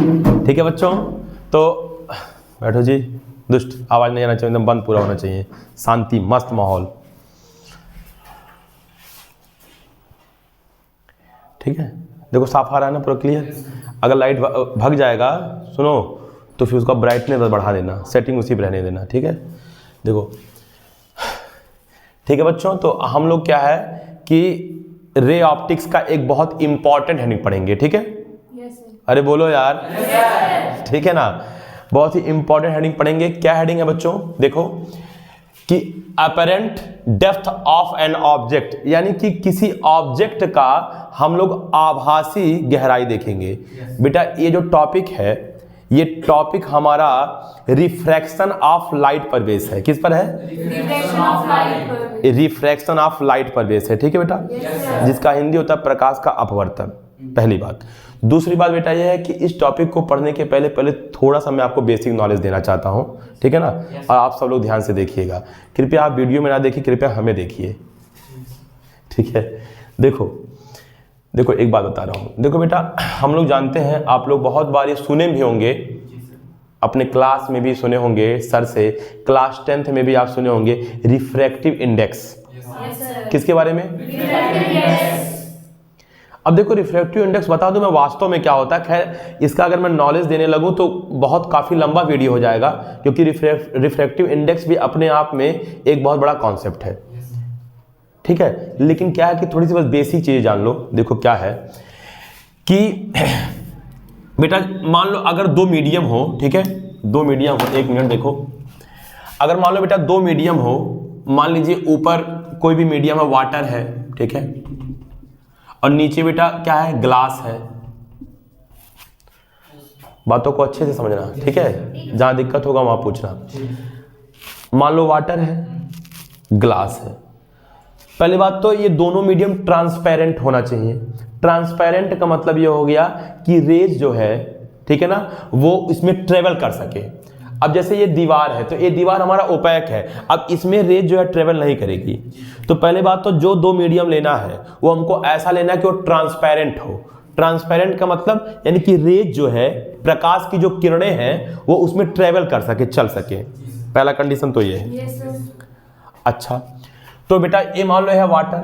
ठीक है बच्चों, तो बैठो जी, दुष्ट आवाज नहीं आना चाहिए, एकदम बंद पूरा होना चाहिए, शांति मस्त माहौल। ठीक है, देखो साफ आ रहा है ना, पूरा क्लियर। अगर लाइट भग जाएगा सुनो तो फिर उसका ब्राइटनेस बढ़ा देना, सेटिंग उसी पर रहने देना। ठीक है, देखो ठीक है बच्चों, तो हम लोग क्या है कि रे ऑप्टिक्स का एक बहुत इंपॉर्टेंट हेडिंग पढ़ेंगे। ठीक है, अरे बोलो यार, ठीक है ना, बहुत ही इंपॉर्टेंट हेडिंग पढ़ेंगे। क्या हेडिंग है बच्चों, देखो कि apparent depth of an object, यानी कि किसी ऑब्जेक्ट का हम लोग आभासी गहराई देखेंगे। बेटा ये जो टॉपिक है, ये टॉपिक हमारा रिफ्रैक्शन ऑफ लाइट पर बेस है। किस पर है? रिफ्रैक्शन ऑफ लाइट पर बेस है। ठीक है बेटा, जिसका हिंदी होता है प्रकाश का अपवर्तन। पहली बात। दूसरी बात बेटा यह है कि इस टॉपिक को पढ़ने के पहले थोड़ा सा मैं आपको बेसिक नॉलेज देना चाहता हूं। ठीक है ना, और आप सब लोग ध्यान से देखिएगा। कृपया आप वीडियो में ना देखिए, कृपया हमें देखिए। ठीक है, देखो एक बात बता रहा हूँ। देखो बेटा, हम लोग जानते हैं, आप लोग बहुत बार ये सुने भी होंगे, अपने क्लास में भी सुने होंगे सर से, क्लास 10th में भी आप सुने होंगे रिफ्रैक्टिव इंडेक्स। किसके बारे में? अब देखो रिफ्रैक्टिव इंडेक्स बता दूं मैं वास्तव में क्या होता है। खैर इसका अगर मैं नॉलेज देने लगूं तो बहुत काफ़ी लंबा वीडियो हो जाएगा, क्योंकि रिफ्रैक्टिव इंडेक्स भी अपने आप में एक बहुत बड़ा कॉन्सेप्ट है। ठीक है, लेकिन क्या है कि थोड़ी सी बस बेसिक चीज़ जान लो। देखो क्या है कि बेटा मान लो अगर दो मीडियम हो, ठीक है, दो मीडियम हो, एक मिनट देखो, अगर मान लो बेटा दो मीडियम हो, मान लीजिए ऊपर कोई भी मीडियम है, वाटर है, ठीक है, और नीचे बेटा क्या है, ग्लास है। बातों को अच्छे से समझना, ठीक है, जहां दिक्कत होगा वहां पूछना। मान लो वाटर है, ग्लास है। पहली बात तो ये दोनों मीडियम ट्रांसपेरेंट होना चाहिए। ट्रांसपेरेंट का मतलब ये हो गया कि रेज जो है, ठीक है ना, वो इसमें ट्रेवल कर सके। अब जैसे ये दीवार है, तो ये दीवार हमारा ओपैक है, अब इसमें रेज जो है ट्रेवल नहीं करेगी। तो पहले बात तो जो दो मीडियम लेना है वो हमको ऐसा लेना है कि वो ट्रांसपेरेंट हो। ट्रांसपेरेंट का मतलब यानी कि रेज जो है, प्रकाश की जो किरणें हैं, वो उसमें ट्रेवल कर सके, चल सके। पहला कंडीशन तो ये है। अच्छा, तो बेटा ये मान लो है वाटर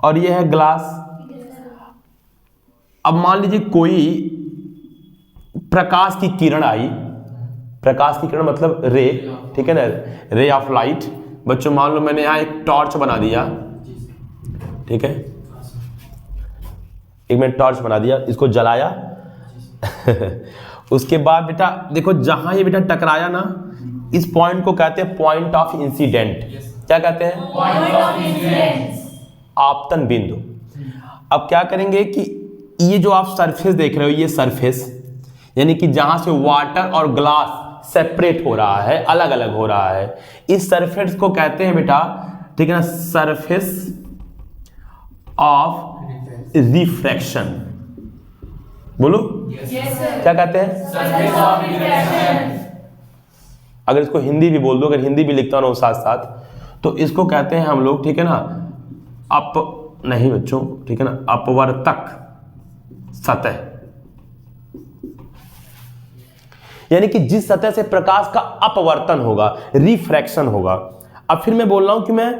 और ये है ग्लास। अब मान लीजिए कोई प्रकाश की किरण आई, प्रकाश की किरण मतलब रे, ठीक है ना, रे ऑफ लाइट। बच्चों मान लो मैंने यहां एक टॉर्च बना दिया, ठीक है, एक मैंने टॉर्च बना दिया, इसको जलाया उसके बाद बेटा देखो जहां ये बेटा टकराया ना, इस पॉइंट को कहते हैं पॉइंट ऑफ इंसिडेंट। क्या कहते हैं? पॉइंट ऑफ इंसिडेंट, आपतन बिंदु। अब क्या करेंगे कि ये जो आप सरफेस देख रहे हो, ये सरफेस यानी कि जहां से वाटर और ग्लास सेपरेट हो रहा है, अलग अलग हो रहा है, इस सरफेस को कहते हैं बेटा, ठीक है ना, सरफेस ऑफ रिफ्रैक्शन। बोलो क्या कहते हैं? Surface of refraction. अगर इसको हिंदी भी बोल दो, अगर हिंदी भी लिखता हूं साथ साथ, तो इसको कहते हैं हम लोग, ठीक है ना, अप नहीं बच्चों, ठीक है ना, अपवर्तक सतह, यानी कि जिस सतह से प्रकाश का अपवर्तन होगा, रिफ्रैक्शन होगा। अब फिर मैं बोल रहा हूं कि मैं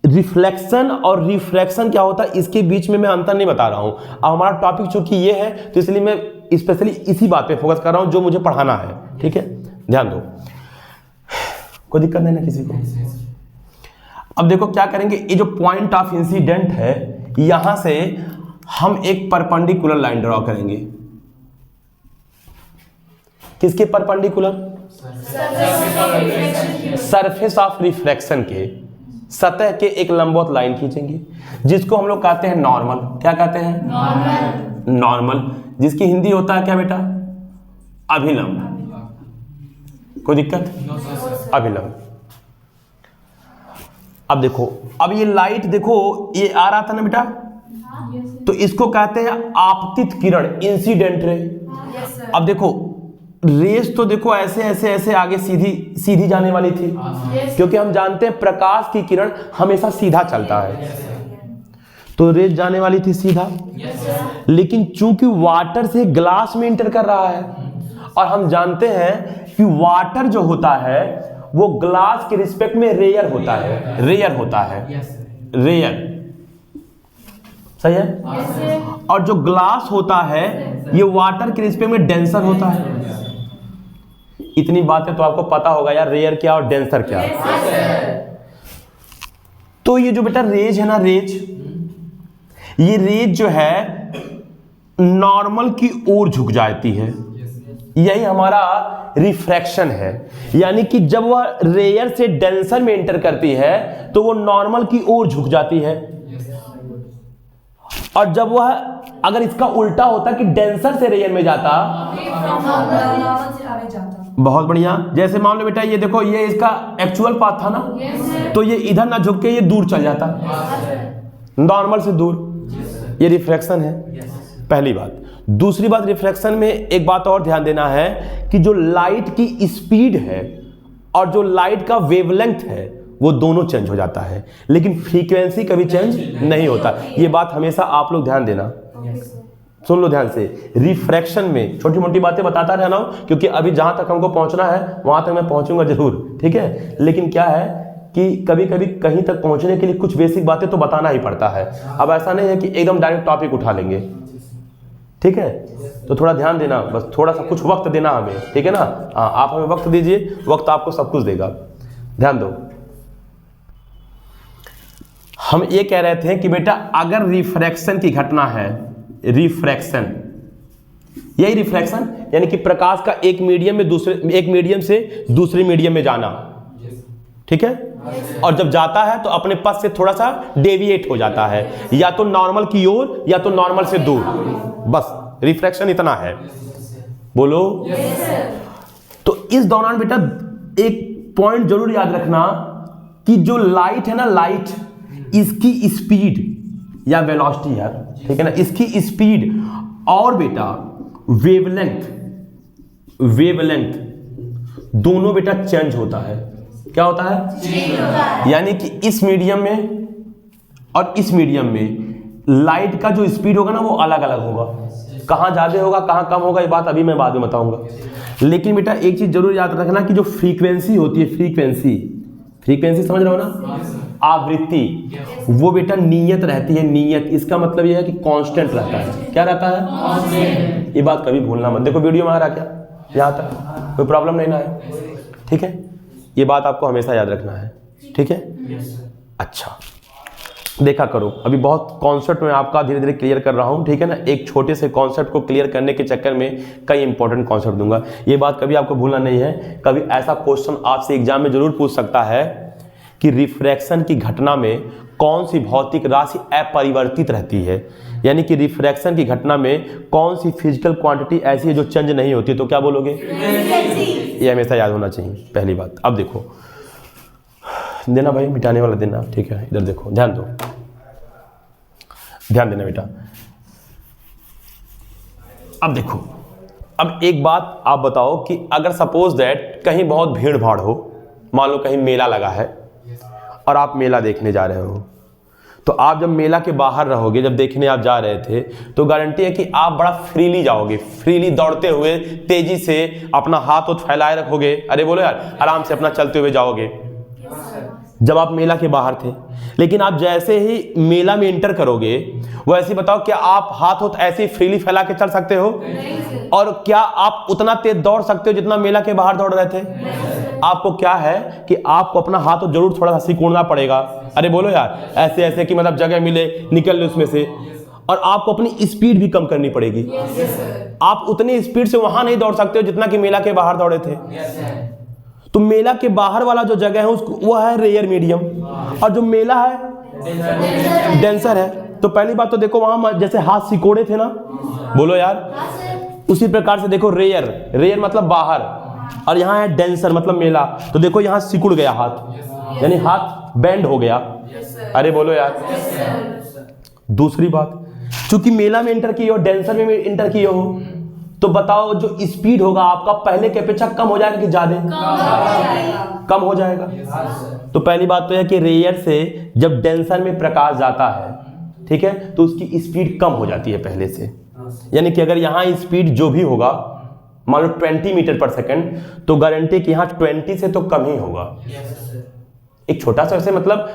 रिफ्लेक्शन और रिफ्रैक्शन क्या होता है, इसके बीच में मैं अंतर नहीं बता रहा हूं। अब हमारा टॉपिक चूंकि ये है, तो इसलिए मैं स्पेशली इसी बात पे फोकस कर रहा हूं जो मुझे पढ़ाना है। ठीक है, ध्यान दो, कोई दिक्कत नहीं ना किसी को। अब देखो क्या करेंगे, ये जो पॉइंट ऑफ इंसिडेंट है, यहां से हम एक परपेंडिकुलर लाइन ड्रॉ करेंगे। किसके परपेंडिकुलर? सरफेस ऑफ रिफ्रैक्शन के, सतह के एक लंबवत लाइन खींचेंगे, जिसको हम लोग कहते हैं नॉर्मल। क्या कहते हैं? नॉर्मल। नॉर्मल, जिसकी हिंदी होता है क्या बेटा? अभिलंब। कोई दिक्कत? अभिलंब। अब देखो, अब ये लाइट देखो, ये आ रहा था ना बेटा, तो इसको कहते हैं आपतित किरण, इंसिडेंट रे। अब देखो रेस तो देखो ऐसे ऐसे ऐसे आगे सीधी सीधी जाने वाली थी, क्योंकि हम जानते हैं प्रकाश की किरण हमेशा सीधा चलता है। तो रेज जाने वाली थी सीधा, लेकिन चूंकि वाटर से ग्लास में इंटर कर रहा है, और हम जानते हैं कि वाटर जो होता है वो ग्लास के रिस्पेक्ट में रेयर होता है, रेयर होता है, रेयर, सही है। और जो ग्लास होता है ये वाटर के रिस्पेक्ट में डेंसर होता है। इतनी बातें तो आपको पता होगा यार, रेयर क्या और डेंसर क्या। तो ये जो बेटा रेज है ना, रेज, ये रेज जो है नॉर्मल की ओर झुक जाती है, यही हमारा रिफ्रैक्शन है। यानी कि जब वह रेयर से डेंसर में एंटर करती है तो वो नॉर्मल की ओर झुक जाती है, और जब वह, अगर इसका उल्टा होता कि डेंसर से रेयर में जाता, बहुत बढ़िया, जैसे मान लो बेटा ये देखो, ये इसका एक्चुअल पाथ था ना, तो ये इधर ना झुक के ये दूर चल जाता, नॉर्मल से दूर, ये रिफ्रैक्शन है, पहली बात। दूसरी बात, रिफ्रैक्शन में एक बात और ध्यान देना है कि जो लाइट की स्पीड है और जो लाइट का वेवलेंथ है वो दोनों चेंज हो जाता है, लेकिन फ्रीक्वेंसी कभी चेंज नहीं होता। ये बात हमेशा आप लोग ध्यान देना, सुन लो ध्यान से। रिफ्रैक्शन में छोटी मोटी बातें बताता रहना हूं, क्योंकि अभी जहां तक हमको पहुंचना है वहां तक मैं पहुंचूंगा जरूर, ठीक है। लेकिन क्या है कि कभी कभी कहीं तक पहुंचने के लिए कुछ बेसिक बातें तो बताना ही पड़ता है। अब ऐसा नहीं है कि एकदम डायरेक्ट टॉपिक उठा लेंगे, ठीक है। तो थोड़ा ध्यान देना, बस थोड़ा सा कुछ वक्त देना हमें, ठीक है ना। हाँ, आप हमें वक्त दीजिए, वक्त आपको सब कुछ देगा, ध्यान दो। हम ये कह रहे थे कि बेटा अगर रिफ्रैक्शन की घटना है, रिफ्रैक्शन, यही रिफ्रैक्शन यानी कि प्रकाश का एक मीडियम में दूसरे, एक मीडियम से दूसरे मीडियम में जाना, ठीक है। और जब जाता है तो अपने पथ से थोड़ा सा डेविएट हो जाता है, या तो नॉर्मल की ओर या तो नॉर्मल से दूर, बस रिफ्रैक्शन इतना है, बोलो। तो इस दौरान बेटा एक पॉइंट जरूर याद रखना कि जो लाइट है ना, लाइट, इसकी स्पीड या वेलोसिटी यार, ठीक है ना, इसकी स्पीड और बेटा वेवलेंथ, वेवलेंथ दोनों बेटा चेंज होता है। क्या होता है? चेंज होता है। यानी कि इस मीडियम में और इस मीडियम में लाइट का जो स्पीड होगा ना वो अलग अलग होगा, कहाँ ज्यादा होगा कहाँ कम होगा ये बात अभी मैं बाद में बताऊंगा। लेकिन बेटा एक चीज जरूर याद रखना कि जो फ्रीक्वेंसी होती है, फ्रीक्वेंसी, फ्रीक्वेंसी समझ रहे हो ना, आवृत्ति, वो बेटा नियत रहती है, नियत। इसका मतलब यह है कि कांस्टेंट रहता है। क्या रहता है? कांस्टेंट। ये बात कभी भूलना मत। देखो वीडियो में आ रहा क्या यहाँ तक, कोई प्रॉब्लम नहीं ना है, ठीक है। ये बात आपको हमेशा याद रखना है, ठीक है। अच्छा देखा करो, अभी बहुत कॉन्सेप्ट में आपका धीरे धीरे क्लियर कर रहा हूँ, ठीक है ना। एक छोटे से कॉन्सेप्ट को क्लियर करने के चक्कर में कई इंपॉर्टेंट कॉन्सेप्ट दूंगा। ये बात कभी आपको भूलना नहीं है। कभी ऐसा क्वेश्चन आपसे एग्जाम में जरूर पूछ सकता है कि रिफ्रैक्शन की घटना में कौन सी भौतिक राशि अपरिवर्तित रहती है, यानी कि रिफ्रैक्शन की घटना में कौन सी फिजिकल क्वांटिटी ऐसी है जो चेंज नहीं होती, तो क्या बोलोगे? ये हमेशा याद होना चाहिए, पहली बात। अब देखो देना भाई, मिटाने वाला देना, ठीक है। इधर देखो, ध्यान दो, ध्यान देना बेटा। अब देखो, अब एक बात आप बताओ कि अगर सपोज दैट कहीं बहुत भीड़ भाड़ हो, मान लो कहीं मेला लगा है और आप मेला देखने जा रहे हो, तो आप जब मेला के बाहर रहोगे, जब देखने आप जा रहे थे, तो गारंटी है कि आप बड़ा फ्रीली जाओगे, फ्रीली दौड़ते हुए तेजी से अपना हाथ उठ फैलाए रखोगे, अरे बोलो यार, आराम से अपना चलते हुए जाओगे जब आप मेला के बाहर थे। लेकिन आप जैसे ही मेला में एंटर करोगे, वो ऐसे बताओ क्या आप हाथ उठ ऐसे ही फ्रीली फैला के चल सकते हो? और क्या आप उतना तेज दौड़ सकते हो जितना मेला के बाहर दौड़ रहे थे? आपको क्या है कि आपको अपना हाथ तो जरूर थोड़ा सा सिकुड़ना पड़ेगा, अरे बोलो यार, ऐसे ऐसे कि मतलब जगह मिले निकल ले उसमें से, और आपको अपनी स्पीड भी कम करनी पड़ेगी। आप उतनी स्पीड से वहां नहीं दौड़ सकते हो जितना कि मेला के बाहर दौड़े थे। तो मेला के बाहर वाला जो जगह है उसको, वो है रेयर मीडियम, और जो मेला है डेंसर है। तो पहली बात तो देखो, वहां जैसे हाथ सिकोड़े थे ना, बोलो यार, उसी प्रकार से देखो रेयर, रेयर मतलब बाहर, और यहाँ है डेंसर मतलब मेला। तो देखो यहाँ सिकुड़ गया हाथ, यानी हाथ बेंड हो गया, अरे बोलो यार। दूसरी बात, चूंकि मेला में एंटर किए हो, डेंसर में एंटर किए हो, तो बताओ जो स्पीड होगा आपका पहले की अपेक्षा कम हो जाएगा कि ज्यादा? कम हो जाएगा। तो पहली बात तो है कि रेयर से जब डेंसर में प्रकाश जाता है ठीक है, तो उसकी स्पीड कम हो जाती है पहले से। यानी कि अगर यहाँ स्पीड जो भी होगा मान लो 20 मीटर पर सेकंड, तो गारंटी कि यहाँ 20 से तो कम ही होगा। एक छोटा सा ऐसे मतलब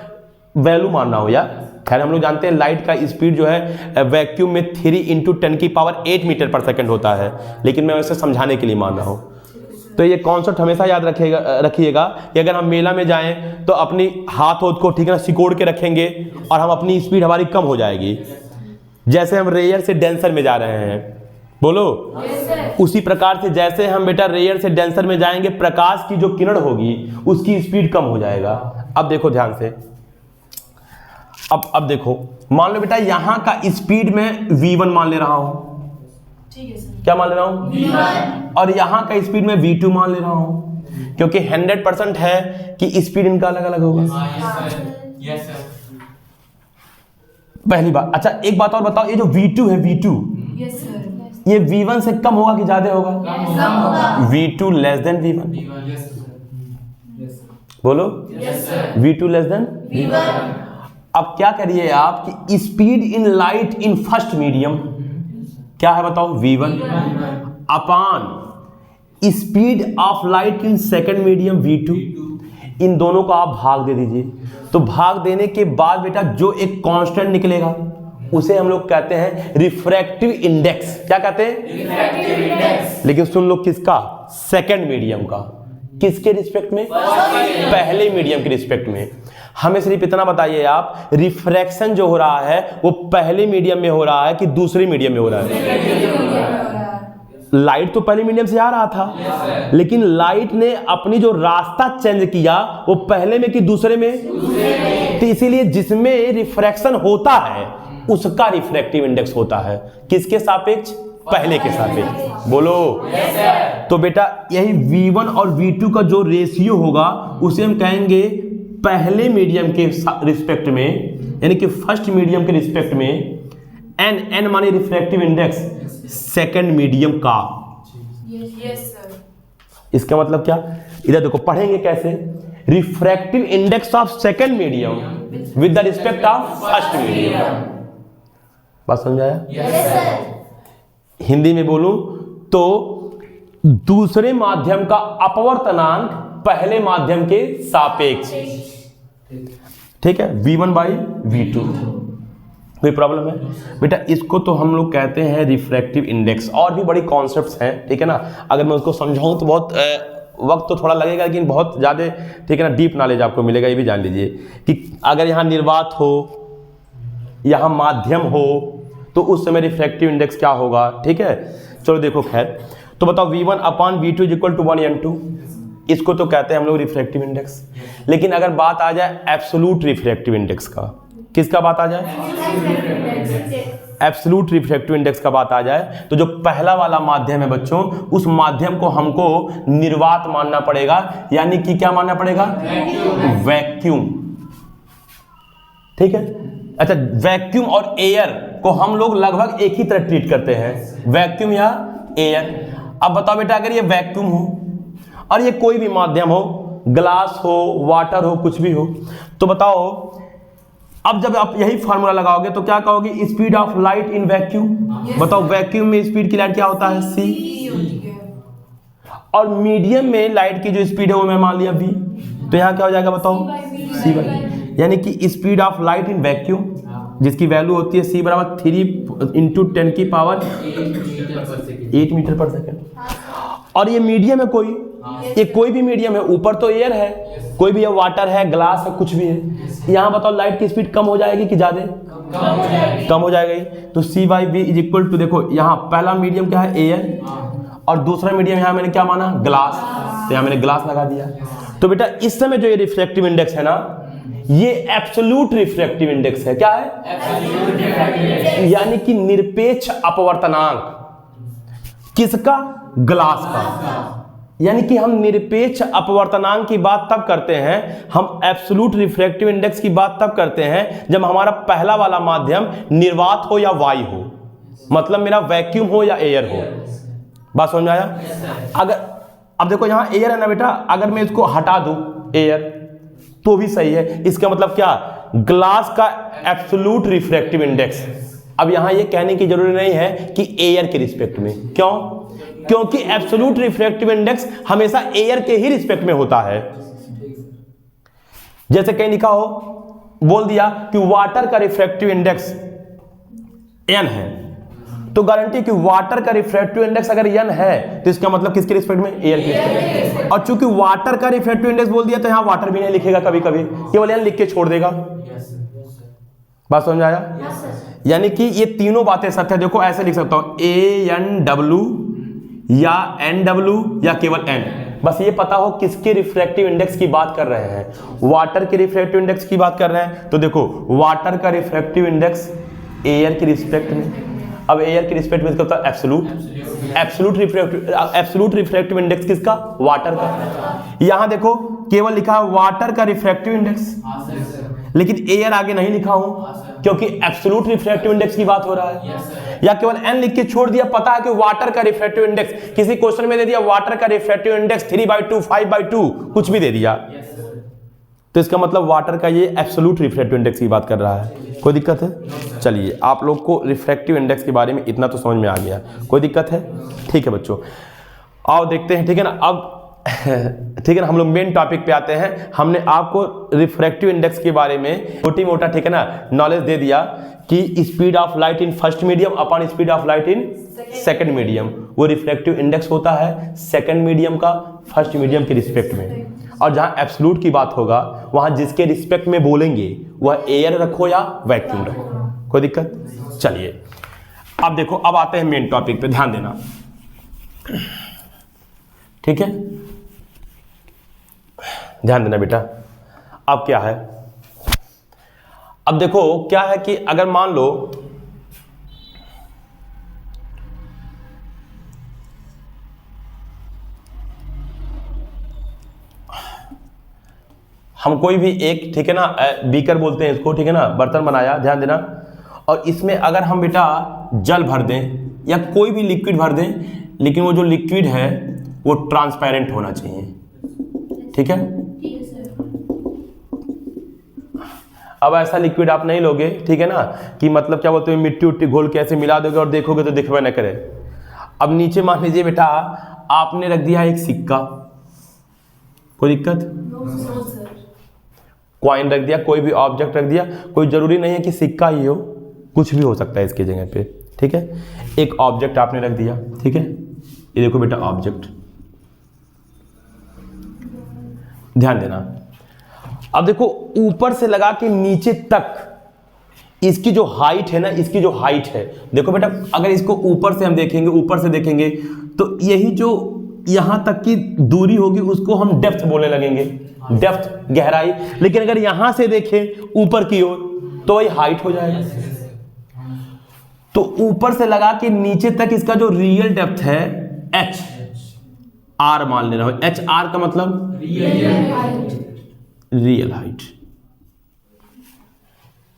वैल्यू मानना हो यार। खैर हम लोग जानते हैं लाइट का स्पीड जो है वैक्यूम में 3 × 10⁸ मीटर पर सेकंड होता है, लेकिन मैं वैसे समझाने के लिए मान रहा हूँ। तो ये कॉन्सेप्ट हमेशा याद रखिएगा कि अगर हम मेला में जाएं तो अपनी हाथ को ठीक है ना सिकोड़ के रखेंगे और हम अपनी स्पीड हमारी कम हो जाएगी। जैसे हम रेयर से डेंसर में जा रहे हैं, बोलो उसी प्रकार से जैसे हम बेटा रेयर से डेंसर में जाएंगे, प्रकाश की जो किरण होगी उसकी स्पीड कम हो जाएगा। अब देखो ध्यान से, अब देखो मान लो बेटा यहां का स्पीड में v1 मान ले रहा हूं, ठीक है सर। क्या मान ले रहा हूं v1, और यहां का स्पीड में v2 मान ले रहा हूं, क्योंकि 100% है कि स्पीड इनका अलग अलग होगा। Yes sir. पहली बात। अच्छा एक बात और बताओ, ये जो v2 है v2 यस सर। ये v1 से कम होगा कि ज्यादा होगा? कम होगा। v2 less than v1। Yes sir. Yes sir. बोलो yes sir. v2 less than. v1। अब क्या करिए आप कि speed in light in first medium क्या है बताओ v1 upon speed of light in second medium v2, इन दोनों को आप भाग दे दीजिए। तो भाग देने के बाद बेटा जो एक कांस्टेंट निकलेगा उसे हम लोग कहते हैं रिफ्रैक्टिव इंडेक्स। क्या कहते हैं? Refractive index. लेकिन सुन लो किसका? सेकंड मीडियम का। किसके रिस्पेक्ट में? पहले मीडियम के रिस्पेक्ट में। हमें सिर्फ इतना बताइए आप, रिफ्रैक्शन जो हो रहा है वो पहले मीडियम में हो रहा है कि दूसरे मीडियम में हो रहा है? लाइट तो पहले मीडियम से आ रहा था, लेकिन लाइट ने अपनी जो रास्ता चेंज किया वो पहले में कि दूसरे में? तो इसीलिए जिसमें रिफ्रैक्शन होता है उसका रिफ्रैक्टिव इंडेक्स होता है। किसके सापेक्ष? पहले के सापेक्ष। बोलो तो बेटा यही v1 और v2 का जो रेशियो होगा उसे हम कहेंगे पहले मीडियम के रिस्पेक्ट में, यानी कि फर्स्ट मीडियम के रिस्पेक्ट में n माने रिफ्रैक्टिव इंडेक्स सेकंड मीडियम का। Yes sir. इसका मतलब क्या? इधर देखो पढ़ेंगे कैसे, refractive index of second medium with the respect of first medium. बात समझाया? Yes sir. हिंदी में बोलूं तो दूसरे माध्यम का अपवर्तनांक पहले माध्यम के सापेक्ष। ठीक है, v1 बाई v2। कोई प्रॉब्लम है बेटा? इसको तो हम लोग कहते हैं रिफ्रैक्टिव इंडेक्स। और भी बड़ी कॉन्सेप्ट्स हैं, ठीक है ना। अगर मैं उसको समझाऊं तो बहुत वक्त तो थोड़ा लगेगा, लेकिन बहुत ज़्यादा ठीक है ना डीप नॉलेज आपको मिलेगा। ये भी जान लीजिए कि अगर यहाँ निर्वात हो, यहाँ माध्यम हो, तो उस समय रिफ्रैक्टिव इंडेक्स क्या होगा। ठीक है, चलो देखो खैर। तो बताओ v1 upon v2 equal to 1n2, इसको तो कहते हैं हम लोग रिफ्रैक्टिव इंडेक्स। लेकिन अगर बात आ जाए एब्सोल्यूट रिफ्रैक्टिव इंडेक्स का, किसका बात आ जाए? एब्सोल्यूट रिफ्रैक्टिव इंडेक्स का बात आ जाए तो जो पहला वाला माध्यम है बच्चों, उस माध्यम को हमको निर्वात मानना पड़ेगा, यानी कि क्या मानना पड़ेगा? वैक्यूम। ठीक है। अच्छा, वैक्यूम और एयर को हम लोग लगभग एक ही तरह ट्रीट करते हैं, वैक्यूम या एयर। अब बताओ बेटा, अगर ये वैक्यूम हो और ये कोई भी माध्यम हो, ग्लास हो, वाटर हो, कुछ भी हो, तो बताओ अब जब आप यही फार्मूला लगाओगे तो क्या कहोगे? Speed of light in vacuum. बताओ वैक्यूम में स्पीड की लाइट क्या होता है? c। और मीडियम में लाइट की जो स्पीड है वो मैं मान लिया v, तो यहाँ क्या हो जाएगा बताओ? c/v। यानी कि speed of light in vacuum जिसकी वैल्यू होती है c बराबर 3 × 10⁸ मीटर पर सेकेंड। और ये मीडियम है कोई, ये कोई भी मीडियम है, ऊपर तो एयर है, कोई भी है, वाटर है, ग्लास है, कुछ भी है। यहाँ बताओ लाइट की स्पीड कम हो जाएगी कि ज्यादा? कम हो जाएगी। तो c/v इज इक्वल टू, देखो यहाँ पहला मीडियम क्या है? एयर, और दूसरा मीडियम यहाँ मैंने क्या माना? ग्लास, तो यहाँ मैंने ग्लास लगा दिया। तो बेटा इस समय जो ये रिफ्रैक्टिव इंडेक्स है ना, ये एब्सोल्यूट रिफ्रैक्टिव इंडेक्स है। क्या है? यानी कि निरपेक्ष अपवर्तनांक। किसका? ग्लास का। यानी कि हम निरपेक्ष अपवर्तनांक की बात तब करते हैं, हम एब्सोल्यूट रिफ्रैक्टिव इंडेक्स की बात तब करते हैं जब हमारा पहला वाला माध्यम निर्वात हो या वायु हो, मतलब मेरा वैक्यूम हो या एयर हो। बात समझ में आया? अगर अब देखो यहाँ एयर है ना बेटा, अगर मैं इसको हटा दूं एयर तो भी सही है। इसका मतलब क्या? ग्लास का एब्सोल्यूट रिफ्रैक्टिव इंडेक्स। अब यहां ये कहने की जरूरत नहीं है कि एयर के रिस्पेक्ट में, क्यों? क्योंकि एब्सोल्यूट रिफ्रैक्टिव इंडेक्स हमेशा एयर के ही रिस्पेक्ट में होता है। जैसे कहीं लिखा हो, बोल दिया कि वाटर का रिफ्रैक्टिव इंडेक्स n है, तो गारंटी कि वाटर का रिफ्रैक्टिव इंडेक्स अगर n है तो इसका मतलब किसके रिस्पेक्ट में? एयर के रिस्पेक्ट में। और चूंकि वाटर का रिफ्रैक्टिव इंडेक्स बोल दिया तो यहां वाटर भी नहीं लिखेगा, कभी कभी केवल n लिख के छोड़ देगा। बात समझ आया? यानी कि ये तीनों बातें सत्य है। देखो ऐसे लिख सकता हूं ANW या NW या केवल n, बस ये पता हो किसके रिफ्रैक्टिव इंडेक्स की बात कर रहे हैं। वाटर के रिफ्रैक्टिव इंडेक्स की बात कर रहे हैं तो देखो वाटर का रिफ्रैक्टिव इंडेक्स एयर के रिस्पेक्ट में। अब एयर के रिस्पेक्ट में इसका होता है एब्सोल्यूट रिफ्रैक्टिव इंडेक्स किसका? वाटर का। यहां देखो केवल लिखा है वाटर का रिफ्रैक्टिव इंडेक्स, लेकिन एयर आगे नहीं लिखा हूं क्योंकि एब्सोल्यूट रिफ्रैक्टिव इंडेक्स की बात हो रहा है। या केवल n लिख के छोड़ दिया, पता है कि वाटर का रिफ्रैक्टिव इंडेक्स, किसी क्वेश्चन में दे दिया वाटर का रिफ्रैक्टिव इंडेक्स 3/2 5/2 कुछ भी दे दिया, तो इसका मतलब वाटर का ये एब्सोल्यूट रिफ्रैक्टिव इंडेक्स की बात कर रहा है। कोई दिक्कत है? चलिए आप लोग को रिफ्रैक्टिव इंडेक्स के बारे में इतना तो समझ में आ गया, कोई दिक्कत है? ठीक है बच्चों, आओ देखते हैं, ठीक है ना। अब ठीक है ना, हम लोग मेन टॉपिक पे आते हैं। हमने आपको रिफ्रैक्टिव इंडेक्स के बारे में छोटी मोटा, ठीक है ना, नॉलेज दे दिया कि speed of light in first medium upon speed of light in second medium, वो रिफ्रैक्टिव इंडेक्स होता है सेकंड मीडियम का फर्स्ट मीडियम के रिस्पेक्ट में। और जहां एब्सोल्यूट की बात होगा वहां जिसके रिस्पेक्ट में बोलेंगे वह एयर रखो या वैक्यूम रखो, कोई दिक्कत? चलिए अब देखो, अब आते हैं मेन टॉपिक पे, ध्यान देना, ठीक है, ध्यान देना बेटा। अब क्या है, अब देखो क्या है कि अगर मान लो हम कोई भी एक, ठीक है ना, बीकर बोलते हैं इसको, ठीक है ना, बर्तन बनाया, ध्यान देना, और इसमें अगर हम बेटा जल भर दें या कोई भी लिक्विड भर दें, लेकिन वो जो लिक्विड है वो ट्रांसपेरेंट होना चाहिए, ठीक है। अब ऐसा लिक्विड आप नहीं लोगे, ठीक है ना, कि मतलब क्या बोलते हैं मिट्टी उट्टी घोल के ऐसे मिला दोगे और देखोगे तो दिखबे न करे। अब नीचे मान लीजिए बेटा आपने रख दिया एक सिक्का, कोई दिक्कत? कॉइन रख दिया, कोई भी ऑब्जेक्ट रख दिया, कोई जरूरी नहीं है कि सिक्का ही हो, कुछ भी हो सकता है इसकी जगह पे, ठीक है। एक ऑब्जेक्ट आपने रख दिया, ठीक है, ये देखो बेटा ऑब्जेक्ट, ध्यान देना। अब देखो ऊपर से लगा के नीचे तक इसकी जो हाइट है ना, इसकी जो हाइट है, देखो बेटा अगर इसको ऊपर से हम देखेंगे, ऊपर से देखेंगे तो यही जो यहां तक की दूरी होगी उसको हम डेप्थ बोलने लगेंगे, डेप्थ, गहराई। लेकिन अगर यहां से देखें ऊपर की ओर तो वही हाइट हो जाएगा। तो ऊपर से लगा के नीचे तक इसका जो रियल डेप्थ है h r मान लेना, एच आर का मतलब रियल हाइट,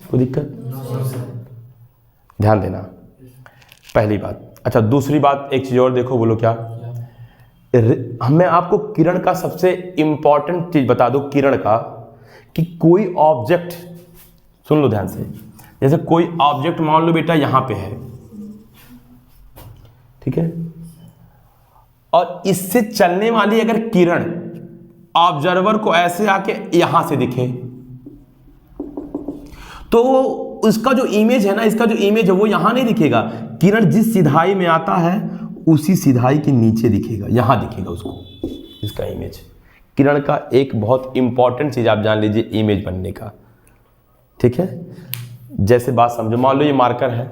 कोई दिक्कत? ध्यान देना, पहली बात। अच्छा दूसरी बात, एक चीज और देखो, बोलो क्या? मैं आपको किरण का सबसे इंपॉर्टेंट चीज बता दूं, किरण का, कि कोई ऑब्जेक्ट, सुन लो ध्यान से, जैसे कोई ऑब्जेक्ट मान लो बेटा यहां पे है, ठीक है, और इससे चलने वाली अगर किरण ऑब्जर्वर को ऐसे आके यहां से दिखे तो उसका जो इमेज है ना, इसका जो इमेज है वो यहां नहीं दिखेगा, किरण जिस सिधाई में आता है उसी सिधाई के नीचे दिखेगा, यहां दिखेगा उसको इसका इमेज। किरण का एक बहुत इंपॉर्टेंट चीज आप जान लीजिए इमेज बनने का, ठीक है। जैसे बात समझो, मान लो ये मार्कर है,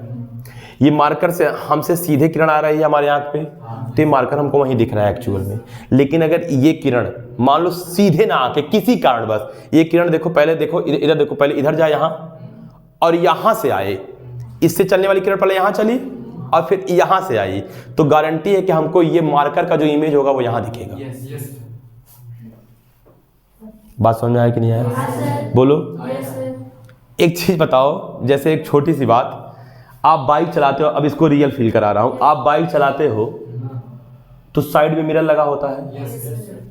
ये मार्कर से हमसे सीधे किरण आ रही है हमारे आंख पे, तो ये मार्कर हमको वहीं दिख रहा है एक्चुअल में। लेकिन अगर ये किरण मान लो सीधे ना आके किसी कारण बस ये किरण देखो, पहले देखो इधर देखो, पहले इधर जाए यहां और यहां से आए, इससे चलने वाली किरण पहले यहां चली और फिर यहां से आई, तो गारंटी है कि हमको ये मार्कर का जो इमेज होगा वो यहां दिखेगा। बात समझ में आया कि नहीं आया? बोलो। एक चीज बताओ, जैसे एक छोटी सी बात, आप बाइक चलाते हो, अब इसको रियल फील करा रहा हूं, आप बाइक चलाते हो तो साइड में मिरर लगा होता है,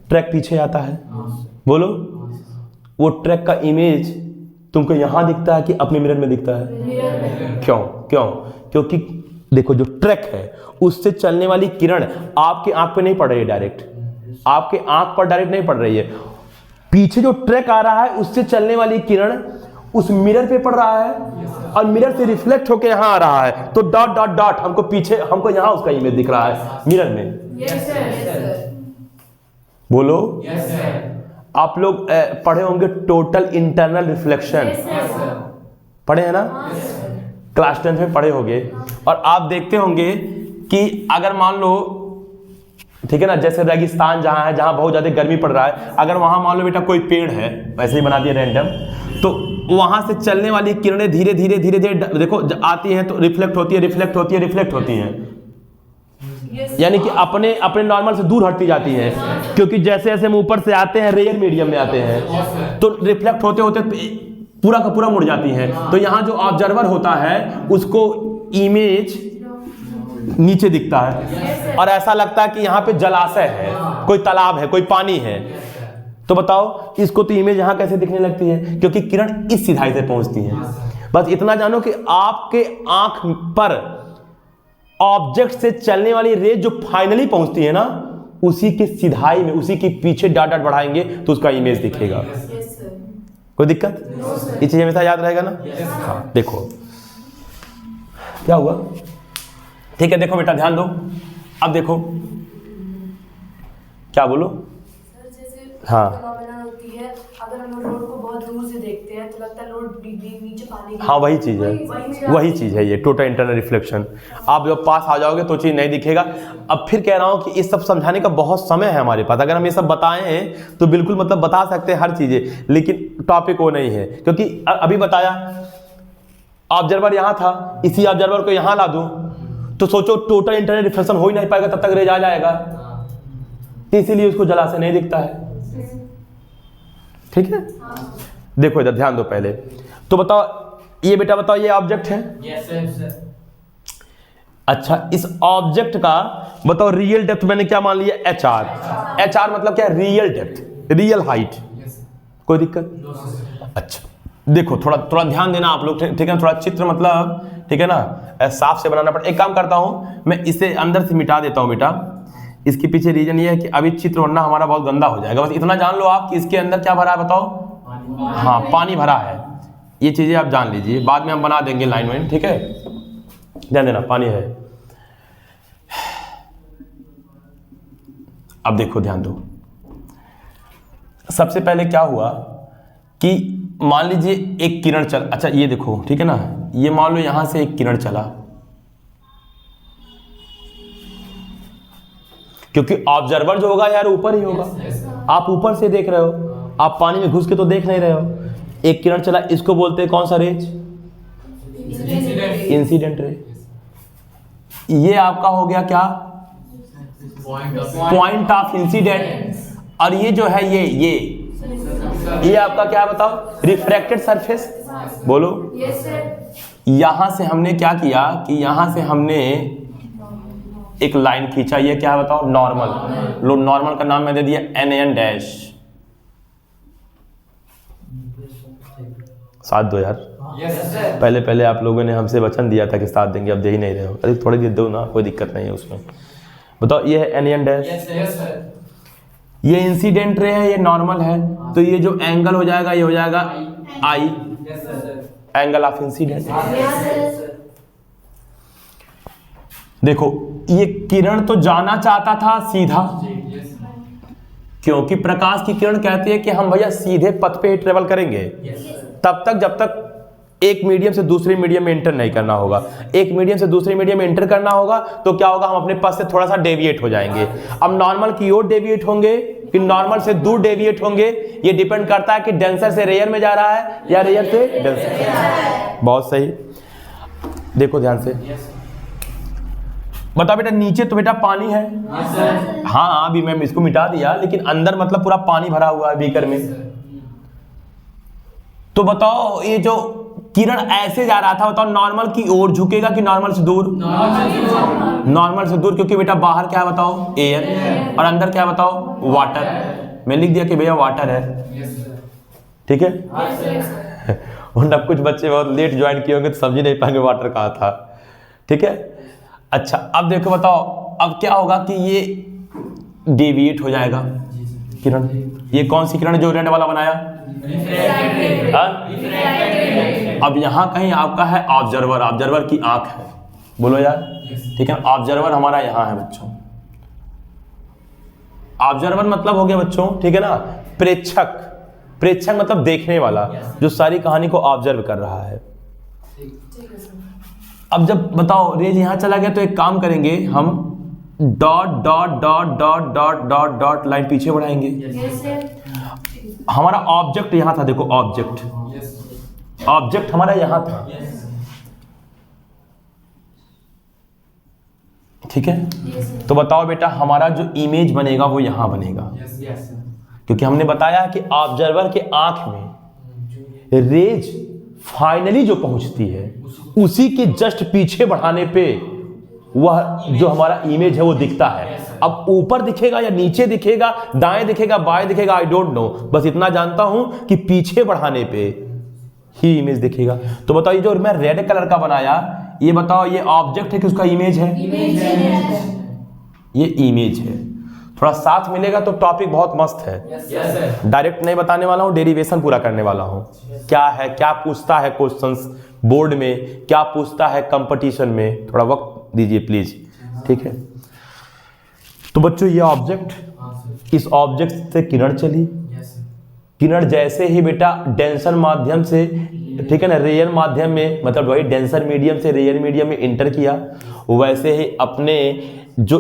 ट्रक पीछे आता है, बोलो, वो ट्रक का इमेज तुमको यहां दिखता है कि अपने मिरर में दिखता है? मिरर में। क्यों? क्योंकि देखो जो ट्रैक है उससे चलने वाली किरण आपके आंख पे नहीं पड़ रही है डायरेक्ट, आपके आंख पर डायरेक्ट नहीं पड़ रही है, पीछे जो ट्रैक आ रहा है उससे चलने वाली किरण उस मिरर पे पड़ रहा है और मिरर से रिफ्लेक्ट होकर यहां आ रहा है, तो डॉट डॉट डॉट हमको पीछे, हमको यहां उसका इमेज दिख रहा है मिरर में। Yes sir. बोलो। Yes, sir. आप लोग पढ़े होंगे टोटल इंटरनल रिफ्लेक्शन, पढ़े हैं ना? क्लास 10 में पढ़े होंगे। और आप देखते होंगे कि अगर मान लो, ठीक है ना, जैसे रेगिस्तान जहां है, जहां बहुत ज्यादा गर्मी पड़ रहा है, अगर वहां मान लो बेटा कोई पेड़ है, वैसे ही बना दिया रैंडम, तो वहां से चलने वाली किरणें धीरे धीरे धीरे धीरे देखो आती हैं तो रिफ्लेक्ट होती है, रिफ्लेक्ट होती है, रिफ्लेक्ट होती हैं, यानी कि अपने अपने नॉर्मल से दूर हटती जाती हैं, क्योंकि जैसे जैसे हम ऊपर से आते हैं रेयर मीडियम में आते हैं तो रिफ्लेक्ट होते होते पूरा का पूरा मुड़ जाती हैं। तो यहाँ जो ऑब्जर्वर होता है उसको इमेज नीचे दिखता है और ऐसा लगता है कि यहाँ पे जलाशय है, कोई तालाब है, कोई पानी है। तो बताओ इसको तो इमेज यहाँ कैसे दिखने लगती है? क्योंकि किरण इस सिधाई से पहुंचती है। बस इतना जानो कि आपके आंख पर ऑब्जेक्ट से चलने वाली रे जो फाइनली पहुंचती है ना, उसी के सिधाई में, उसी के पीछे डॉट डॉट बढ़ाएंगे तो उसका इमेज दिखेगा। कोई दिक्कत? ये चीज हमेशा याद रहेगा ना? हाँ, देखो क्या हुआ। ठीक है, देखो बेटा ध्यान दो। अब देखो क्या बोलो। सर जैसे हाँ। फिनोमेनन होती है, अगर हम रोड को बहुत दूर से देखते हैं तो लगता है रोड नीचे पानी हाँ वही चीज है, वही चीज है ये टोटल इंटरनल रिफ्लेक्शन। आप जब पास आ जाओगे तो चीज नहीं दिखेगा। अब फिर कह रहा हूं कि इस सब समझाने का बहुत समय है हमारे पास। अगर हम ये सब बताएं तो बिल्कुल मतलब बता सकते हैं हर चीजें, लेकिन टॉपिक वो नहीं है। क्योंकि अभी बताया ऑब्जर्वर यहां था, इसी ऑब्जर्वर को यहां ला दूं तो सोचो टोटल इंटरनल रिफ्लेक्शन हो ही नहीं पाएगा, तब तक रेज आ जाएगा, तो इसीलिए उसको जलाशय नहीं दिखता है। ठीक है, देखो इधर ध्यान दो पहले। तो बताओ ये बेटा, बताओ ये ऑब्जेक्ट है। Yes, sir. अच्छा, इस ऑब्जेक्ट का बताओ रियल डेप्थ मैंने क्या मान लिया? HR। HR मतलब क्या? Real depth, real height. कोई दिक्कत? No, sir. अच्छा देखो, थोड़ा थोड़ा ध्यान देना आप लोग, ठीक है ना? थोड़ा चित्र मतलब, ठीक है ना, साफ से बनाना पड़ता। एक काम करता हूं मैं, इसे अंदर से मिटा देता हूं बेटा। इसके पीछे रीजन ये है कि अभी चित्र वरना हमारा बहुत गंदा हो जाएगा। बस इतना जान लो आप कि इसके अंदर क्या भरा है, बताओ। हाँ, पानी भरा है। ये चीजें आप जान लीजिए, बाद में हम बना देंगे लाइन वाइन, ठीक है? ध्यान देना, पानी है। अब देखो ध्यान दो। सबसे पहले क्या हुआ कि मान लीजिए एक किरण चल, अच्छा ये देखो, ठीक है ना, ये मान लो यहां से एक किरण चला, क्योंकि ऑब्जर्वर जो होगा यार ऊपर ही होगा। आप ऊपर से देख रहे हो, आप पानी में घुस के तो देख नहीं रहे हो। एक किरण चला, इसको बोलते हैं कौन सा रेज? Incident ray. ये आपका हो गया क्या? Point of incident. और ये जो है ये आपका क्या है बताओ? Refracted surface. बोलो। Yes sir. यहां से हमने क्या किया कि यहां से हमने एक लाइन खींचा, ये क्या है बताओ? नॉर्मल। लो, नॉर्मल का नाम मैं दे दिया NN डैश। साथ दो यार। Yes, sir. पहले पहले आप लोगों ने हमसे वचन दिया था कि साथ देंगे, अब दे ही नहीं रहे हो। अरे थोड़ी देर दो ना, कोई दिक्कत नहीं है उसमें। बताओ, ये है NN डैश, Yes, sir. ये इंसिडेंट रे है, ये नॉर्मल है, तो ये जो एंगल हो जाएगा ये हो जाएगा I, Yes, sir. Angle of incident. Yes sir. देखो ये किरण तो जाना चाहता था सीधा, Yes, sir. क्योंकि प्रकाश की किरण कहती है कि हम भैया सीधे पथ पे ही ट्रेवल करेंगे Yes, sir. तब तक जब तक एक मीडियम से दूसरे मीडियम में एंटर नहीं करना होगा। एक मीडियम से दूसरे मीडियम में एंटर करना होगा तो क्या होगा? हम अपने पथ से थोड़ा सा डेविएट हो जाएंगे। अब नॉर्मल की ओर डेविएट होंगे कि नॉर्मल से दूर डेविएट होंगे, ये डिपेंड करता है कि डेंसर से रेयर में जा रहा है या रेयर से डेंसर। बहुत सही, देखो ध्यान से। Yes, sir. बता बेटा, नीचे तो बेटा पानी है। Yes, sir. हाँ, अभी मैं इसको मिटा दिया, लेकिन अंदर मतलब पूरा पानी भरा हुआ है बीकर में। तो बताओ ये जो किरण ऐसे जा रहा था, बताओ नॉर्मल की ओर झुकेगा कि नॉर्मल से दूर? नॉर्मल से दूर, क्योंकि बेटा बाहर क्या है बताओ? एयर, और अंदर क्या है बताओ? वाटर। मैं लिख दिया कि भैया वाटर है, Yes, sir. ठीक है? वरना कुछ बच्चे बहुत लेट ज्वाइन किए होंगे तो समझ ही नहीं पाएंगे वाटर कहाँ था। ठीक है, अच्छा अब देखो बताओ अब क्या होगा कि ये डेविएट हो जाएगा किरण। ये कौन सी किरण जो रेड वाला बनाया? हाँ? अब यहाँ कहीं आपका है ऑब्जर्वर, ऑब्जर्वर की आंख है, बोलो यार। ठीक है, ऑब्जर्वर हमारा यहाँ है बच्चों। ऑब्जर्वर मतलब हो गया बच्चों, ठीक है ना, प्रेक्षक। प्रेक्षक मतलब देखने वाला, जो सारी कहानी को ऑब्जर्व कर रहा है। अब जब बताओ रेज यहाँ चला गया तो एक काम करेंगे हम, dot dot dot dot dot dot dot line पीछे बढ़ाएंगे। हमारा ऑब्जेक्ट यहाँ था, देखो ऑब्जेक्ट, ऑब्जेक्ट हमारा यहाँ था। ठीक है, तो बताओ बेटा हमारा जो इमेज बनेगा वो यहाँ बनेगा, क्योंकि हमने बताया कि ऑब्जर्वर के आंख में रेज फाइनली जो पहुंचती है उसी के जस्ट पीछे बढ़ाने पे वह जो हमारा इमेज है वो दिखता है। अब ऊपर दिखेगा या नीचे दिखेगा, दाएं दिखेगा बाएं दिखेगा, आई डोंट नो, बस इतना जानता हूं कि पीछे बढ़ाने पे ही इमेज दिखेगा। तो बताओ ये जो मैं रेड कलर का बनाया, ये बताओ ये ऑब्जेक्ट है कि उसका इमेज है? ये इमेज है। थोड़ा साथ मिलेगा तो टॉपिक बहुत मस्त है। डायरेक्ट नहीं बताने वाला हूँ, डेरिवेशन पूरा करने वाला हूँ। क्या है, क्या पूछता है क्वेश्चंस बोर्ड में, क्या पूछता है कंपटीशन में, थोड़ा वक्त दीजिए प्लीज। ठीक है, तो बच्चों ये ऑब्जेक्ट, इस ऑब्जेक्ट से किरण चली। किरण जैसे ही बेटा डेंसर माध्यम से, ठीक है ना, रेयर माध्यम में, मतलब वही डेंसर मीडियम से रेयर मीडियम में इंटर किया, वैसे ही अपने जो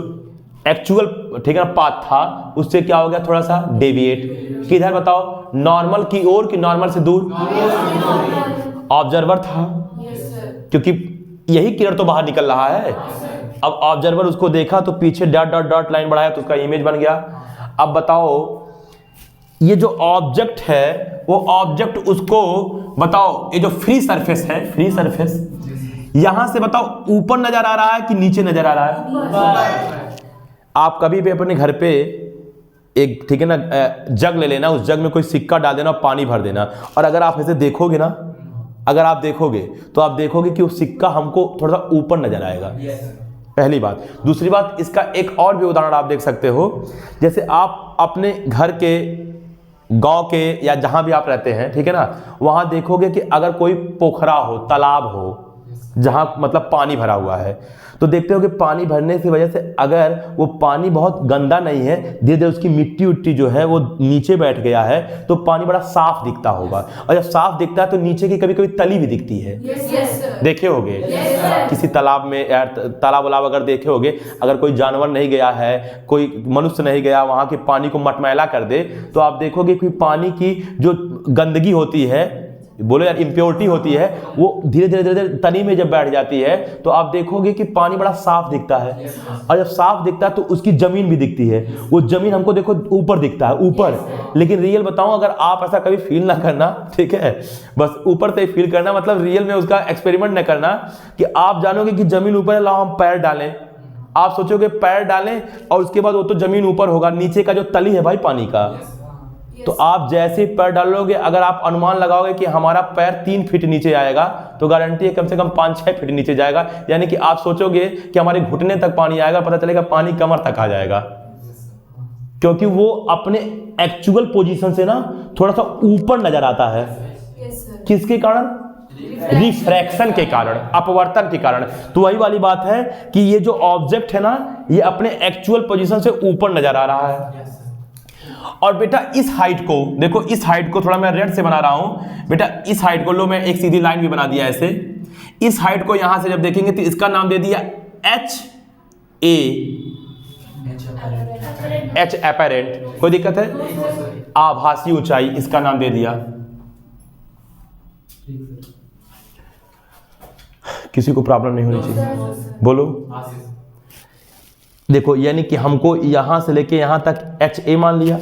एक्चुअल, ठीक है ना, पाथ था उससे क्या हो गया, थोड़ा सा डेविएट। किधर बताओ, नॉर्मल की ओर कि नॉर्मल से दूर? ऑब्जर्वर था, क्योंकि यही किरण तो बाहर निकल रहा है। अब ऑब्जर्वर उसको देखा तो पीछे डॉट डॉट डॉट लाइन बढ़ाया तो उसका इमेज बन गया। अब बताओ ये जो ऑब्जेक्ट है वो ऑब्जेक्ट उसको बताओ, ये जो फ्री सरफेस है, फ्री सरफेस यहां से बताओ ऊपर नजर आ रहा है कि नीचे नजर आ रहा है? आप कभी भी अपने घर पे एक, ठीक है ना, जग ले लेना, उस जग में कोई सिक्का डाल देना और पानी भर देना, और अगर आप ऐसे देखोगे ना, अगर आप देखोगे तो आप देखोगे कि वो सिक्का हमको थोड़ा सा ऊपर नजर आएगा। पहली बात। दूसरी बात, इसका एक और भी उदाहरण आप देख सकते हो, जैसे आप अपने घर के, गांव के या जहां भी आप रहते हैं, ठीक है ना, वहां देखोगे कि अगर कोई पोखरा हो, तालाब हो, जहां मतलब पानी भरा हुआ है, तो देखते हो कि पानी भरने की वजह से अगर वो पानी बहुत गंदा नहीं है, धीरे धीरे उसकी मिट्टी उट्टी जो है वो नीचे बैठ गया है, तो पानी बड़ा साफ दिखता होगा। और जब साफ दिखता है तो नीचे की कभी कभी तली भी दिखती है। देखे होगे किसी तालाब में, तालाब वालाब अगर देखे होगे, अगर कोई जानवर नहीं गया है, कोई मनुष्य नहीं गया, वहां के पानी को मटमैला कर दे, तो आप देखोगे कि पानी की जो गंदगी होती है, बोलो यार इम्प्योरिटी होती है, वो धीरे धीरे धीरे धीरे तनी में जब बैठ जाती है तो आप देखोगे कि पानी बड़ा साफ दिखता है। और जब साफ दिखता है तो उसकी जमीन भी दिखती है, वो जमीन हमको देखो ऊपर दिखता है, ऊपर। लेकिन रियल बताऊं, अगर आप ऐसा कभी फील ना करना, ठीक है, बस ऊपर से फील करना, मतलब रियल में उसका एक्सपेरिमेंट ना करना कि आप जानोगे कि जमीन ऊपर है, लाओ हम पैर डालें, आप सोचोगे पैर डालें और उसके बाद वो तो जमीन ऊपर होगा, नीचे का जो तली है भाई पानी का, तो आप जैसे पैर डालोगे, अगर आप अनुमान लगाओगे कि हमारा पैर 3 फीट नीचे आएगा, तो गारंटी है कम से कम 5-6 फीट नीचे जाएगा। यानी कि आप सोचोगे कि हमारे घुटने तक पानी आएगा, पता चलेगा पानी कमर तक आ जाएगा, क्योंकि वो अपने एक्चुअल पोजीशन से ना थोड़ा सा ऊपर नजर आता है। किसके कारण? रिफ्रैक्शन के कारण, अपवर्तन के कारण। तो वही वाली बात है कि ये जो ऑब्जेक्ट है ना, ये अपने एक्चुअल पोजीशन से ऊपर नजर आ रहा है। और बेटा इस हाइट को देखो, इस हाइट को थोड़ा मैं रेड से बना रहा हूं बेटा, इस हाइट को लो, मैं एक सीधी लाइन भी बना दिया ऐसे। इस हाइट को यहां से जब देखेंगे तो इसका नाम दे दिया एच एपेरेंट। कोई दिक्कत है? आभासी ऊंचाई, इसका नाम दे दिया। किसी को प्रॉब्लम नहीं होनी चाहिए, बोलो। देखो यानी कि हमको यहां से लेके यहां तक एच ए मान लिया,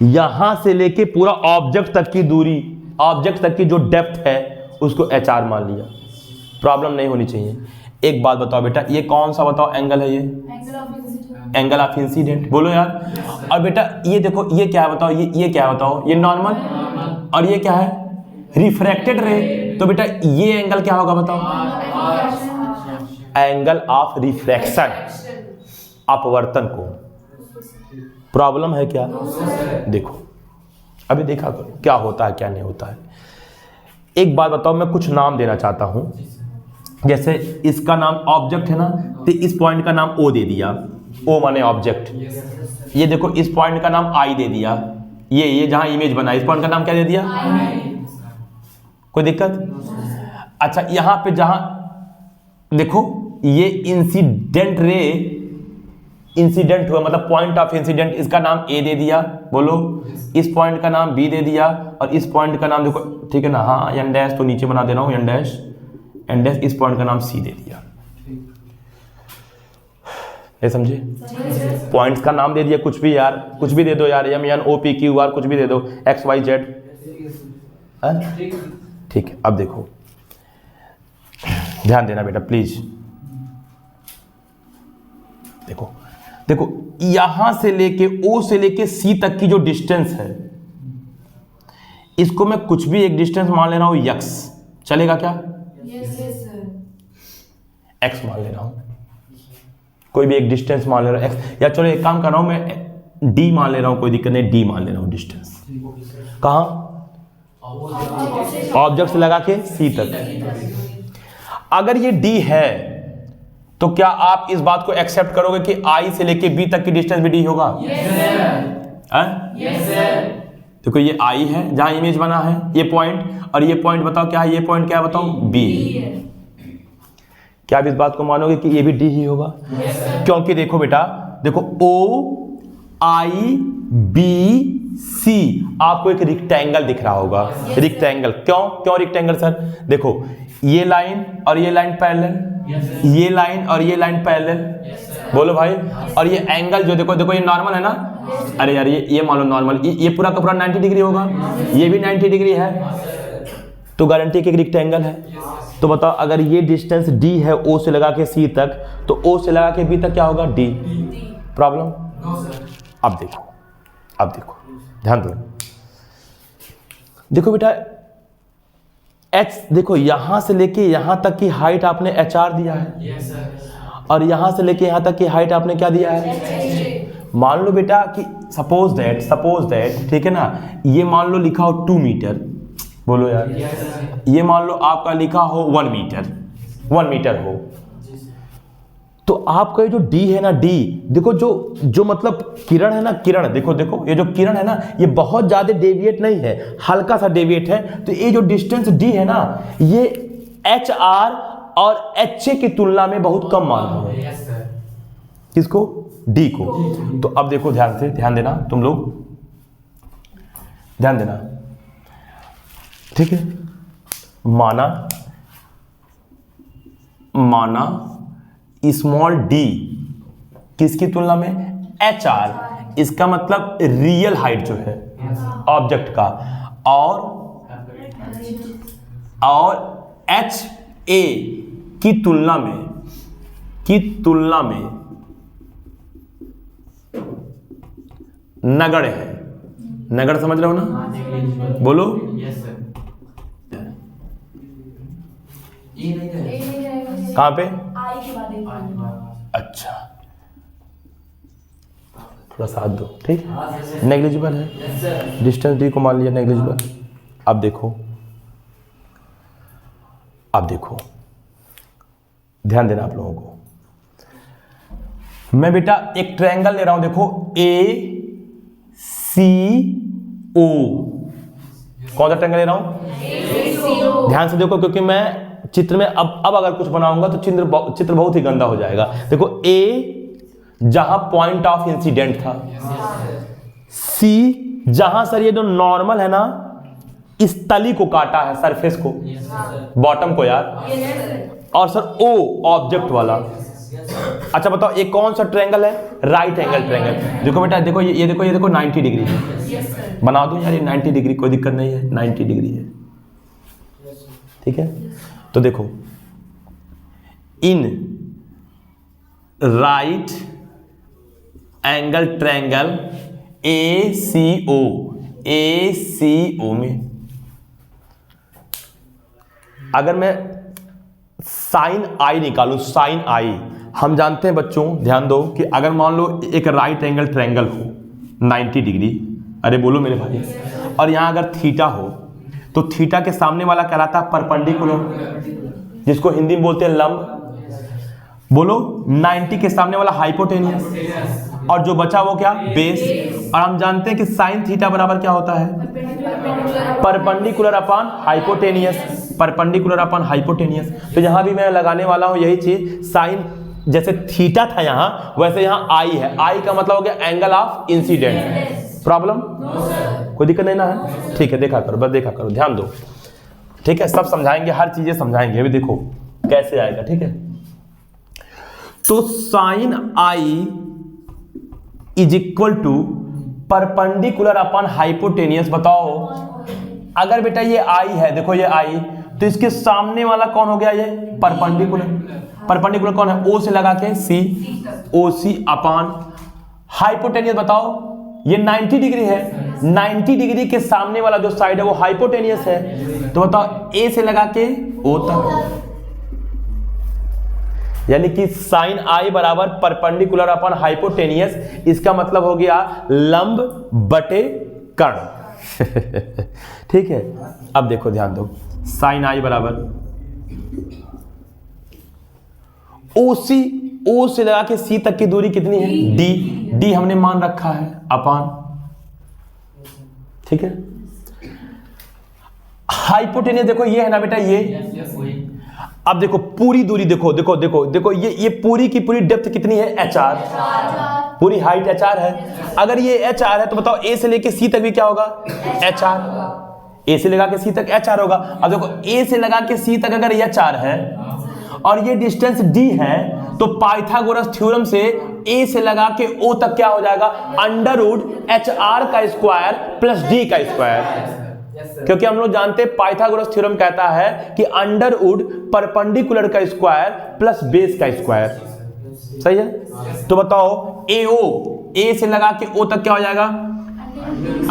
यहां से लेके पूरा ऑब्जेक्ट तक की दूरी, ऑब्जेक्ट तक की जो डेप्थ है उसको एच आर मान लिया। प्रॉब्लम नहीं होनी चाहिए। एक बात बताओ बेटा, ये कौन सा बताओ एंगल है? ये एंगल ऑफ इंसिडेंट, बोलो यार। और बेटा ये देखो, ये क्या है बताओ, ये क्या है बताओ? ये नॉर्मल, और ये क्या है? रिफ्रैक्टेड रे, तो बेटा ये एंगल क्या होगा बताओ? एंगल ऑफ रिफ्रैक्शन, अपवर्तन को। प्रॉब्लम है क्या? देखो अभी देखा करो क्या होता है क्या नहीं होता है। एक बात बताओ, मैं कुछ नाम देना चाहता हूं, जैसे इसका नाम ऑब्जेक्ट है ना, तो इस पॉइंट का नाम ओ दे दिया, ओ माने ऑब्जेक्ट। ये देखो इस पॉइंट का नाम आई दे दिया, ये जहां इमेज बना इस पॉइंट का नाम क्या दे दिया? कोई दिक्कत? अच्छा यहां पे जहां देखो ये इंसिडेंट रे, इंसिडेंट हुआ मतलब पॉइंट ऑफ इंसिडेंट, इसका नाम ए दे दिया, बोलो। इस पॉइंट का नाम बी दे दिया, और इस पॉइंट का नाम देखो, ठीक है ना, हाँ एन डैश तो नीचे बना दे रहा हूं, एन डैश, एन डैश, इस पॉइंट का नाम सी दे दिया। ये समझे? पॉइंट्स का नाम दे दिया, कुछ भी यार, कुछ भी दे दो यार, M N O P Q R, कुछ भी दे दो, एक्स वाई जेड। ठीक है, अब देखो ध्यान देना बेटा प्लीज। देखो देखो यहां से लेके ओ से लेके सी तक की जो डिस्टेंस है, इसको मैं कुछ भी एक डिस्टेंस मान ले रहा हूं यक्स, चलेगा क्या? एक्स मान ले रहा हूं, कोई भी एक डिस्टेंस मान ले रहा हूं एक्स, या चलो एक काम कर रहा हूं मैं डी मान ले रहा हूं, कोई दिक्कत नहीं, डी मान ले रहा हूं डिस्टेंस। कहां? ऑब्जेक्ट से लगा के सी तक। अगर ये डी है तो क्या आप इस बात को एक्सेप्ट करोगे कि आई से लेके बी तक की डिस्टेंस भी डी होगा? देखो ये आई है जहां इमेज बना है, ये पॉइंट, और ये पॉइंट बताओ क्या है? ये पॉइंट क्या है बताओ? बी। क्या आप इस बात को मानोगे कि ये भी डी ही होगा? क्योंकि देखो बेटा, देखो ओ आई बी सी, आपको एक रिक्टेंगल दिख रहा होगा, रिक्टेंगल। क्यों रिक्टेंगल सर? देखो ये लाइन और ये लाइन पैरेलल, ये लाइन और ये लाइन पैरेलल, बोलो भाई। और ये एंगल जो देखो देखो ये नॉर्मल है ना, अरे यार ये मान लो नॉर्मल, ये पूरा का पूरा 90 डिग्री होगा, ये भी 90 डिग्री है, तो गारंटी कि एक रिक्टेंगल है। तो बताओ अगर ये डिस्टेंस डी है ओ से लगा के सी तक, तो ओ से लगा के बी तक क्या होगा? डी। प्रॉब्लम? अब देखो ध्यान दो, देखो बेटा एच, देखो यहां से लेके यहां तक की हाइट आपने एच आर दिया है, और यहां से लेके यहां तक की हाइट आपने क्या दिया है? मान लो बेटा कि सपोज दैट ठीक है ना, ये मान लो लिखा हो 2 मीटर, बोलो यार, ये मान लो आपका लिखा हो 1 मीटर हो, तो आपका ये जो डी है ना, डी देखो जो मतलब किरण है ना, किरण देखो ये जो किरण है ना, ये बहुत ज्यादा डेविएट नहीं है, हल्का सा डेविएट है, तो ये जो डिस्टेंस डी है ना, ये एच आर और एच ए की तुलना में बहुत कम मान है। किसको? डी को। तो अब देखो ध्यान देना तुम लोग, ध्यान देना, ठीक है। माना स्मॉल डी किसकी तुलना में? एच आर, इसका मतलब रियल हाइट जो है ऑब्जेक्ट का, और एच ए की तुलना में नगण्य है। नगण्य समझ रहे हो ना? बोलो। कहां पे? अच्छा थोड़ा साथ दो, ठीक है। नेग्लिजिबल है, डिस्टेंस डी को मान लिया नेग्लिजिबल। अब देखो ध्यान देना आप लोगों को, मैं बेटा एक ट्रायंगल ले रहा हूं, देखो ए सी ओ, कौन सा ट्रायंगल ले रहा हूं? ध्यान से देखो, क्योंकि मैं चित्र में अब अगर कुछ बनाऊंगा तो चित्र बहुत ही गंदा हो जाएगा। देखो ए जहां पॉइंट ऑफ इंसिडेंट था, सी जहां सर ये जो नॉर्मल है ना, इस तली को काटा है, सरफेस को, बॉटम को यार, और सर ओ ऑब्जेक्ट वाला। अच्छा बताओ ये कौन सा ट्रायंगल है? Right angle triangle. देखो बेटा देखो ये देखो 90 डिग्री है, बना दूं यार ये 90 डिग्री, कोई दिक्कत नहीं है, 90 डिग्री है, ठीक है। तो देखो in right angle triangle A C O में अगर मैं साइन आई निकालूं, साइन आई, हम जानते हैं बच्चों, ध्यान दो कि अगर मान लो एक राइट एंगल ट्रायंगल हो 90 डिग्री, अरे बोलो मेरे भाई, और यहाँ अगर थीटा हो तो थीटा के सामने वाला कहलाता है परपेंडिकुलर, जिसको हिंदी में बोलते हैं लंब। बोलो 90 के सामने वाला हाइपोटेनियस, और जो बचा वो क्या, बेस। और हम जानते हैं कि साइन थीटा बराबर क्या होता है, perpendicular upon hypotenuse, perpendicular upon hypotenuse. तो यहाँ भी मैं लगाने वाला हूँ यही चीज, साइन जैसे थीटा था यहाँ, वैसे यहाँ आई है, आई का मतलब हो गया एंगल ऑफ इंसिडेंट। प्रॉब्लम कोई दिक्कत नहीं ना है, ठीक है, देखा करो, बस देखा करो, ध्यान दो, ठीक है, सब समझाएंगे, हर चीजें समझाएंगे, अभी देखो कैसे आएगा, ठीक है। तो sine I is equal to perpendicular upon hypotenuse. बताओ अगर बेटा ये आई है, देखो ये आई, तो इसके सामने वाला कौन हो गया, ये परपेंडिकुलर। परपेंडिकुलर कौन है, ओ से लगा के सी, ओ सी अपॉन हाइपोटेनियस। बताओ ये 90 डिग्री है, 90 डिग्री के सामने वाला जो साइड है वो हाइपोटेनियस है, तो बताओ ए से लगा के ओ तक, यानी कि साइन आई बराबर परपेंडिकुलर अपॉन हाइपोटेनियस, इसका मतलब हो गया लंब बटे कर्ण। ठीक है, अब देखो ध्यान दो, साइन आई बराबर ओसी, ओ से लगा के सी तक की दूरी कितनी है, डी, डी हमने मान रखा है अपॉन, ठीक है। हाइपोटेनियस देखो ये है ना बेटा, ये अब देखो पूरी दूरी, देखो देखो देखो देखो, ये पूरी की पूरी डेप्थ कितनी है, एच आर, पूरी हाइट एच आर है। अगर ये एच आर है तो बताओ ए से लेके सी तक भी क्या होगा, एच आर, ए से लगा के सी तक एच आर होगा। अब देखो ए से लगा के सी तक अगर एच आर है और ये डिस्टेंस डी है, तो पाइथागोरस थ्योरम से ए से लगा के ओ तक क्या हो जाएगा, अंडर रूट एच आर का स्क्वायर प्लस डी का स्क्वायर, क्योंकि हम लोग जानते हैं पाइथागोरस थ्योरम कहता है कि अंडर रूट परपेंडिकुलर का स्क्वायर प्लस बेस का स्क्वायर, सही है। तो बताओ ए ओ, ए से लगा के ओ तक क्या हो जाएगा,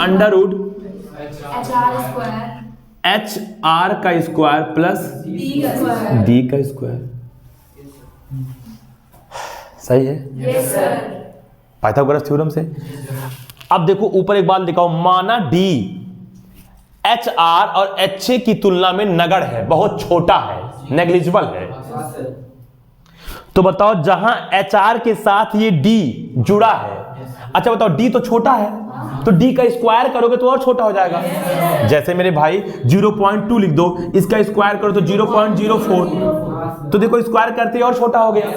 अंडर रूट एच आर का स्क्वायर प्लस डी का स्क्वायर, सही है, यस सर, पाइथागोरस थ्योरम से। अब देखो ऊपर एक बात दिखाओ, माना डी एच आर और एच ए की तुलना में नगण्य है, बहुत छोटा है, नेग्लिजिबल है, तो बताओ जहां एच आर के साथ ये डी जुड़ा है, अच्छा बताओ डी तो छोटा है, तो डी का स्क्वायर करोगे तो और छोटा हो जाएगा। जैसे मेरे भाई 0.2 लिख दो, इसका स्क्वायर करो तो 0.04, तो देखो स्क्वायर करते ही और छोटा हो गया।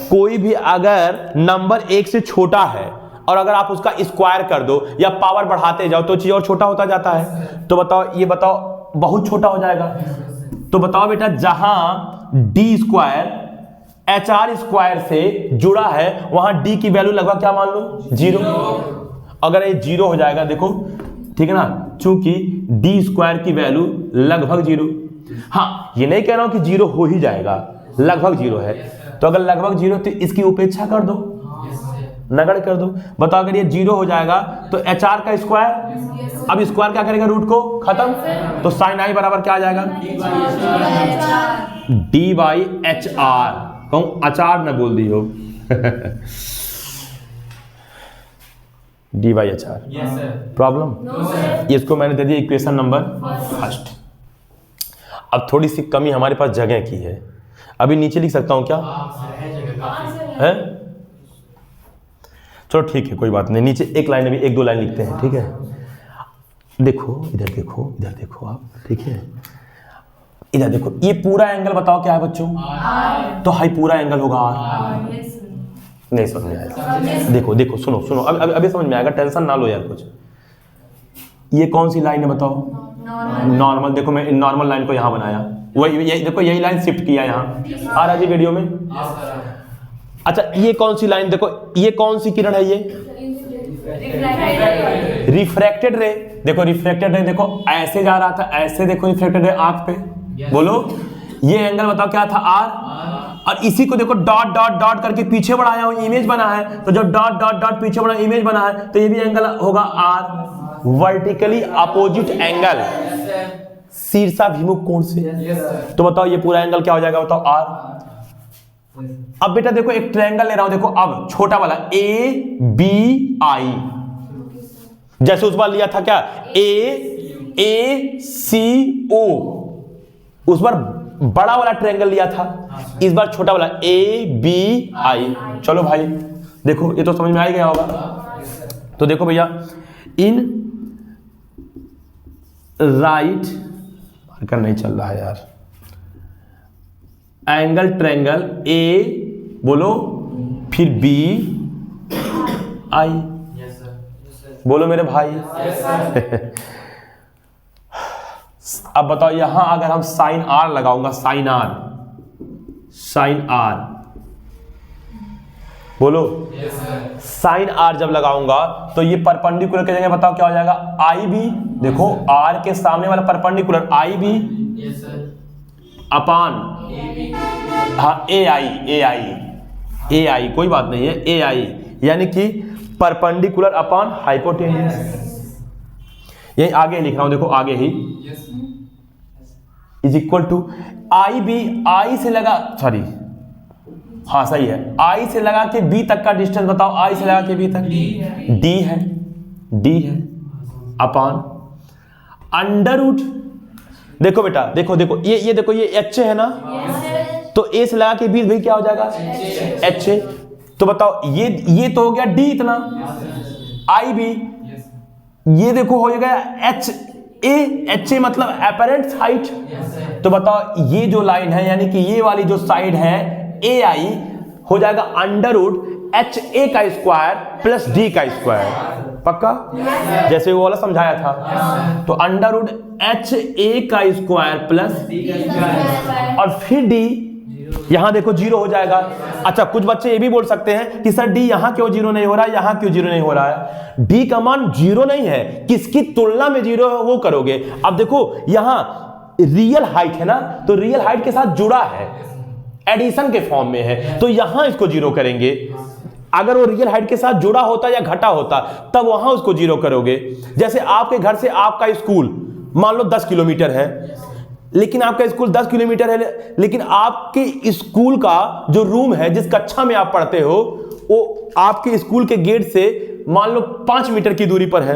कोई भी अगर नंबर 1 से छोटा है और अगर आप उसका स्क्वायर कर दो या पावर बढ़ाते जाओ तो चीज और छोटा होता जाता है, तो बताओ ये बताओ बहुत छोटा हो जाएगा। तो बताओ बेटा जहां D square H R square से जुड़ा है वहां डी की वैल्यू लगभग क्या मान लो, 0। अगर ये 0 हो जाएगा, देखो ठीक है ना, चूंकि डी स्क्वायर की वैल्यू लगभग 0, हाँ ये नहीं कह रहा हूं कि 0 हो ही जाएगा, लगभग 0 है, तो अगर लगभग 0 तो इसकी उपेक्षा कर दो, नगण्य कर दो। बताओ अगर ये 0 हो जाएगा तो एच आर का स्क्वायर, अब स्क्वायर क्या करेगा, रूट को खत्म, तो साइन आई बराबर क्या आ जाएगा, डी बाई एच आर, कहूं अचार न बोल दी हो, D by H R, problem, इसको मैंने दे दिया इक्वेशन नंबर फर्स्ट। अब थोड़ी सी कमी हमारे पास जगह की है, अभी नीचे लिख सकता हूं क्या है, चलो ठीक है कोई बात नहीं, नीचे एक लाइन, अभी 1-2 लाइन लिखते हैं, ठीक है। देखो इधर देखो, इधर देखो आप, ठीक है, इधर देखो, ये पूरा एंगल बताओ क्या है बच्चों, तो हाई पूरा एंगल होगा आर, नहीं समझ में आएगा, देखो देखो सुनो सुनो, अभी समझ में आएगा, टेंशन ना लो यार कुछ। ये कौन सी लाइन है बताओ, नॉर्मल, देखो मैं नॉर्मल लाइन को यहाँ बनाया, वही देखो यही लाइन शिफ्ट किया यहाँ, आ रहा जी वीडियो में। अच्छा ये कौन सी लाइन, देखो ये कौन सी किरण है, ये रिफ्रैक्टेड रे, देखो रिफ्रैक्टेड रे, देखो ऐसे जा रहा था, ऐसे देखो रिफ्रैक्टेड रे आंख पे, बोलो ये एंगल बताओ क्या था, आर, और इसी को देखो डॉट डॉट डॉट करके पीछे बढ़ाया हूं, इमेज बना है, तो जब डॉट डॉट डॉट पीछे बढ़ा इमेज बना है तो ये भी एंगल होगा आर, वर्टिकली अपोजिट एंगल, शीर्षाभिमुख कोण से। Yes sir. तो बताओ ये पूरा एंगल क्या हो जाएगा, बताओ आर। अब बेटा देखो एक ट्रायंगल ले रहा हूं, देखो अब छोटा वाला ए बी आई, जैसे उस बार लिया था क्या ए सी ओ, उस बार बड़ा वाला ट्रायंगल लिया था, इस बार छोटा वाला ए बी आई। चलो भाई देखो ये तो समझ में आ ही गया होगा। तो देखो भैया इन राइट मार्कर नहीं चल रहा है यार, एंगल ट्रायंगल ए बोलो फिर बी आई, यस सर। बोलो मेरे भाई। अब बताओ यहां अगर हम साइन आर लगाऊंगा, साइन आर बोलो, यस सर। साइन आर जब लगाऊंगा तो ये परपेंडिकुलर के जगह बताओ क्या हो जाएगा, आई बी। देखो आर के सामने वाला perpendicular I B yes sir. Upon A B. हाँ ए आई, कोई बात नहीं है, ए आई यानी कि परपेंडिकुलर अपॉन हाइपोटेन्यूज। यही आगे लिख रहा हूं, देखो आगे ही yes is equal to I B, I से लगा सॉरी हाँ सही है, आई से लगा के बी तक का डिस्टेंस बताओ, आई से लगा के बी तक डी है अपॉन अंडर रूट। देखो बेटा देखो ये देखो ये एच है ना, तो ए से लगा के बी भाई क्या हो जाएगा एच ए। तो बताओ ये तो हो गया डी इतना, आई बी, ये देखो हो जाएगा एच ए मतलब अपरेंट हाइट। तो बताओ ये जो लाइन है यानी कि ये वाली जो साइड है ए आई हो जाएगा अंडर रूट एच ए का स्क्वायर प्लस डी का स्क्वायर, पक्का जैसे वो वाला समझाया था। तो अंडर रूट एच ए का स्क्वायर प्लस और फिर डी, यहां देखो जीरो हो जाएगा। अच्छा कुछ बच्चे ये भी बोल सकते हैं कि सर डी यहां क्यों जीरो नहीं हो रहा है, यहां क्यों जीरो नहीं हो रहा है। डी का मान जीरो नहीं है, किसकी तुलना में जीरो है वो करोगे। अब देखो यहां रियल हाइट है ना, तो रियल हाइट के साथ जुड़ा है, एडिशन के फॉर्म में है, तो यहां इसको जीरो करेंगे। अगर वो रियल हाइट के साथ जुड़ा होता या घटा होता तब वहां उसको जीरो करोगे। जैसे आपके घर से आपका स्कूल मान लो 10 किलोमीटर है, लेकिन आपका स्कूल 10 किलोमीटर है, लेकिन आपके स्कूल का जो रूम है जिस कक्षा में आप पढ़ते हो वो आपके स्कूल के गेट से मान लो 5 मीटर की दूरी पर है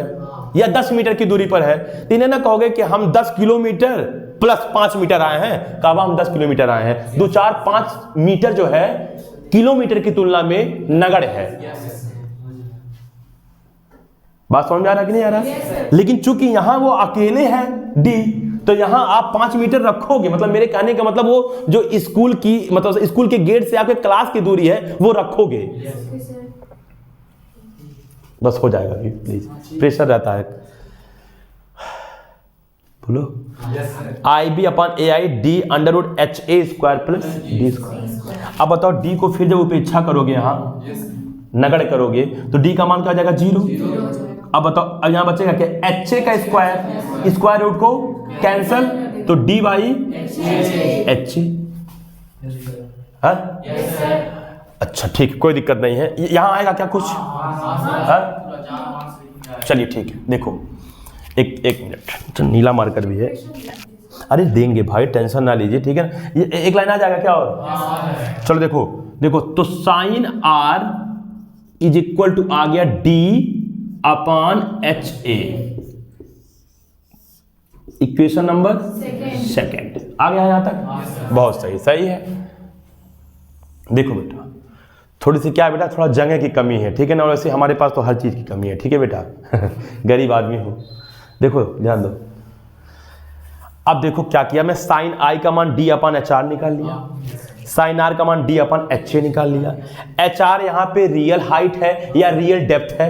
या 10 मीटर की दूरी पर है। तो इन्हें ना कहोगे कि हम 10 किलोमीटर प्लस 5 मीटर आए हैं, कहा हम 10 किलोमीटर आए हैं। 2 4 5 मीटर जो है किलोमीटर की तुलना में नगण्य है। बात समझ में आ रहा कि नहीं आ रहा? लेकिन चूंकि यहां वो अकेले है डी, तो यहां आप 5 मीटर रखोगे, मतलब मेरे कहने का मतलब वो जो स्कूल की मतलब स्कूल के गेट से आपके क्लास की दूरी है वो रखोगे, बस हो जाएगा। प्लीज प्रेशर रहता है, बोलो I B upon A I D under root H A square plus D square. अब बताओ डी को फिर जब उपेक्षा करोगे यहां नगण्य करोगे तो डी का मान क्या हो जाएगा जीरो। अब बताओ अब यहां बचेगा क्या, एच ए का स्क्वायर, स्क्वायर रूट को कैंसल, तो डी बाई एच ए। अच्छा ठीक कोई दिक्कत नहीं है, यहां आएगा क्या कुछ? चलिए ठीक है, देखो एक मिनट, तो नीला मार्कर भी है, अरे देंगे भाई टेंशन ना लीजिए, ठीक है ना। ये एक लाइन आ जाएगा क्या और? चलो देखो तो sin R is equal to आ गया D upon H A, equation number second आ गया यहां तक, बहुत सही है। देखो बेटा थोड़ी सी क्या है बेटा, थोड़ा जगह की कमी है, ठीक है ना, वैसे हमारे पास तो हर चीज की कमी है, ठीक है बेटा गरीब आदमी हो। देखो ध्यान दो, अब देखो क्या किया मैं, साइन आई का मान डी अपॉन एच आर निकाल लिया, साइन आर का मान डी अपॉन एच ए निकाल लिया। एच आर यहाँ पे रियल हाइट है या रियल डेप्थ है,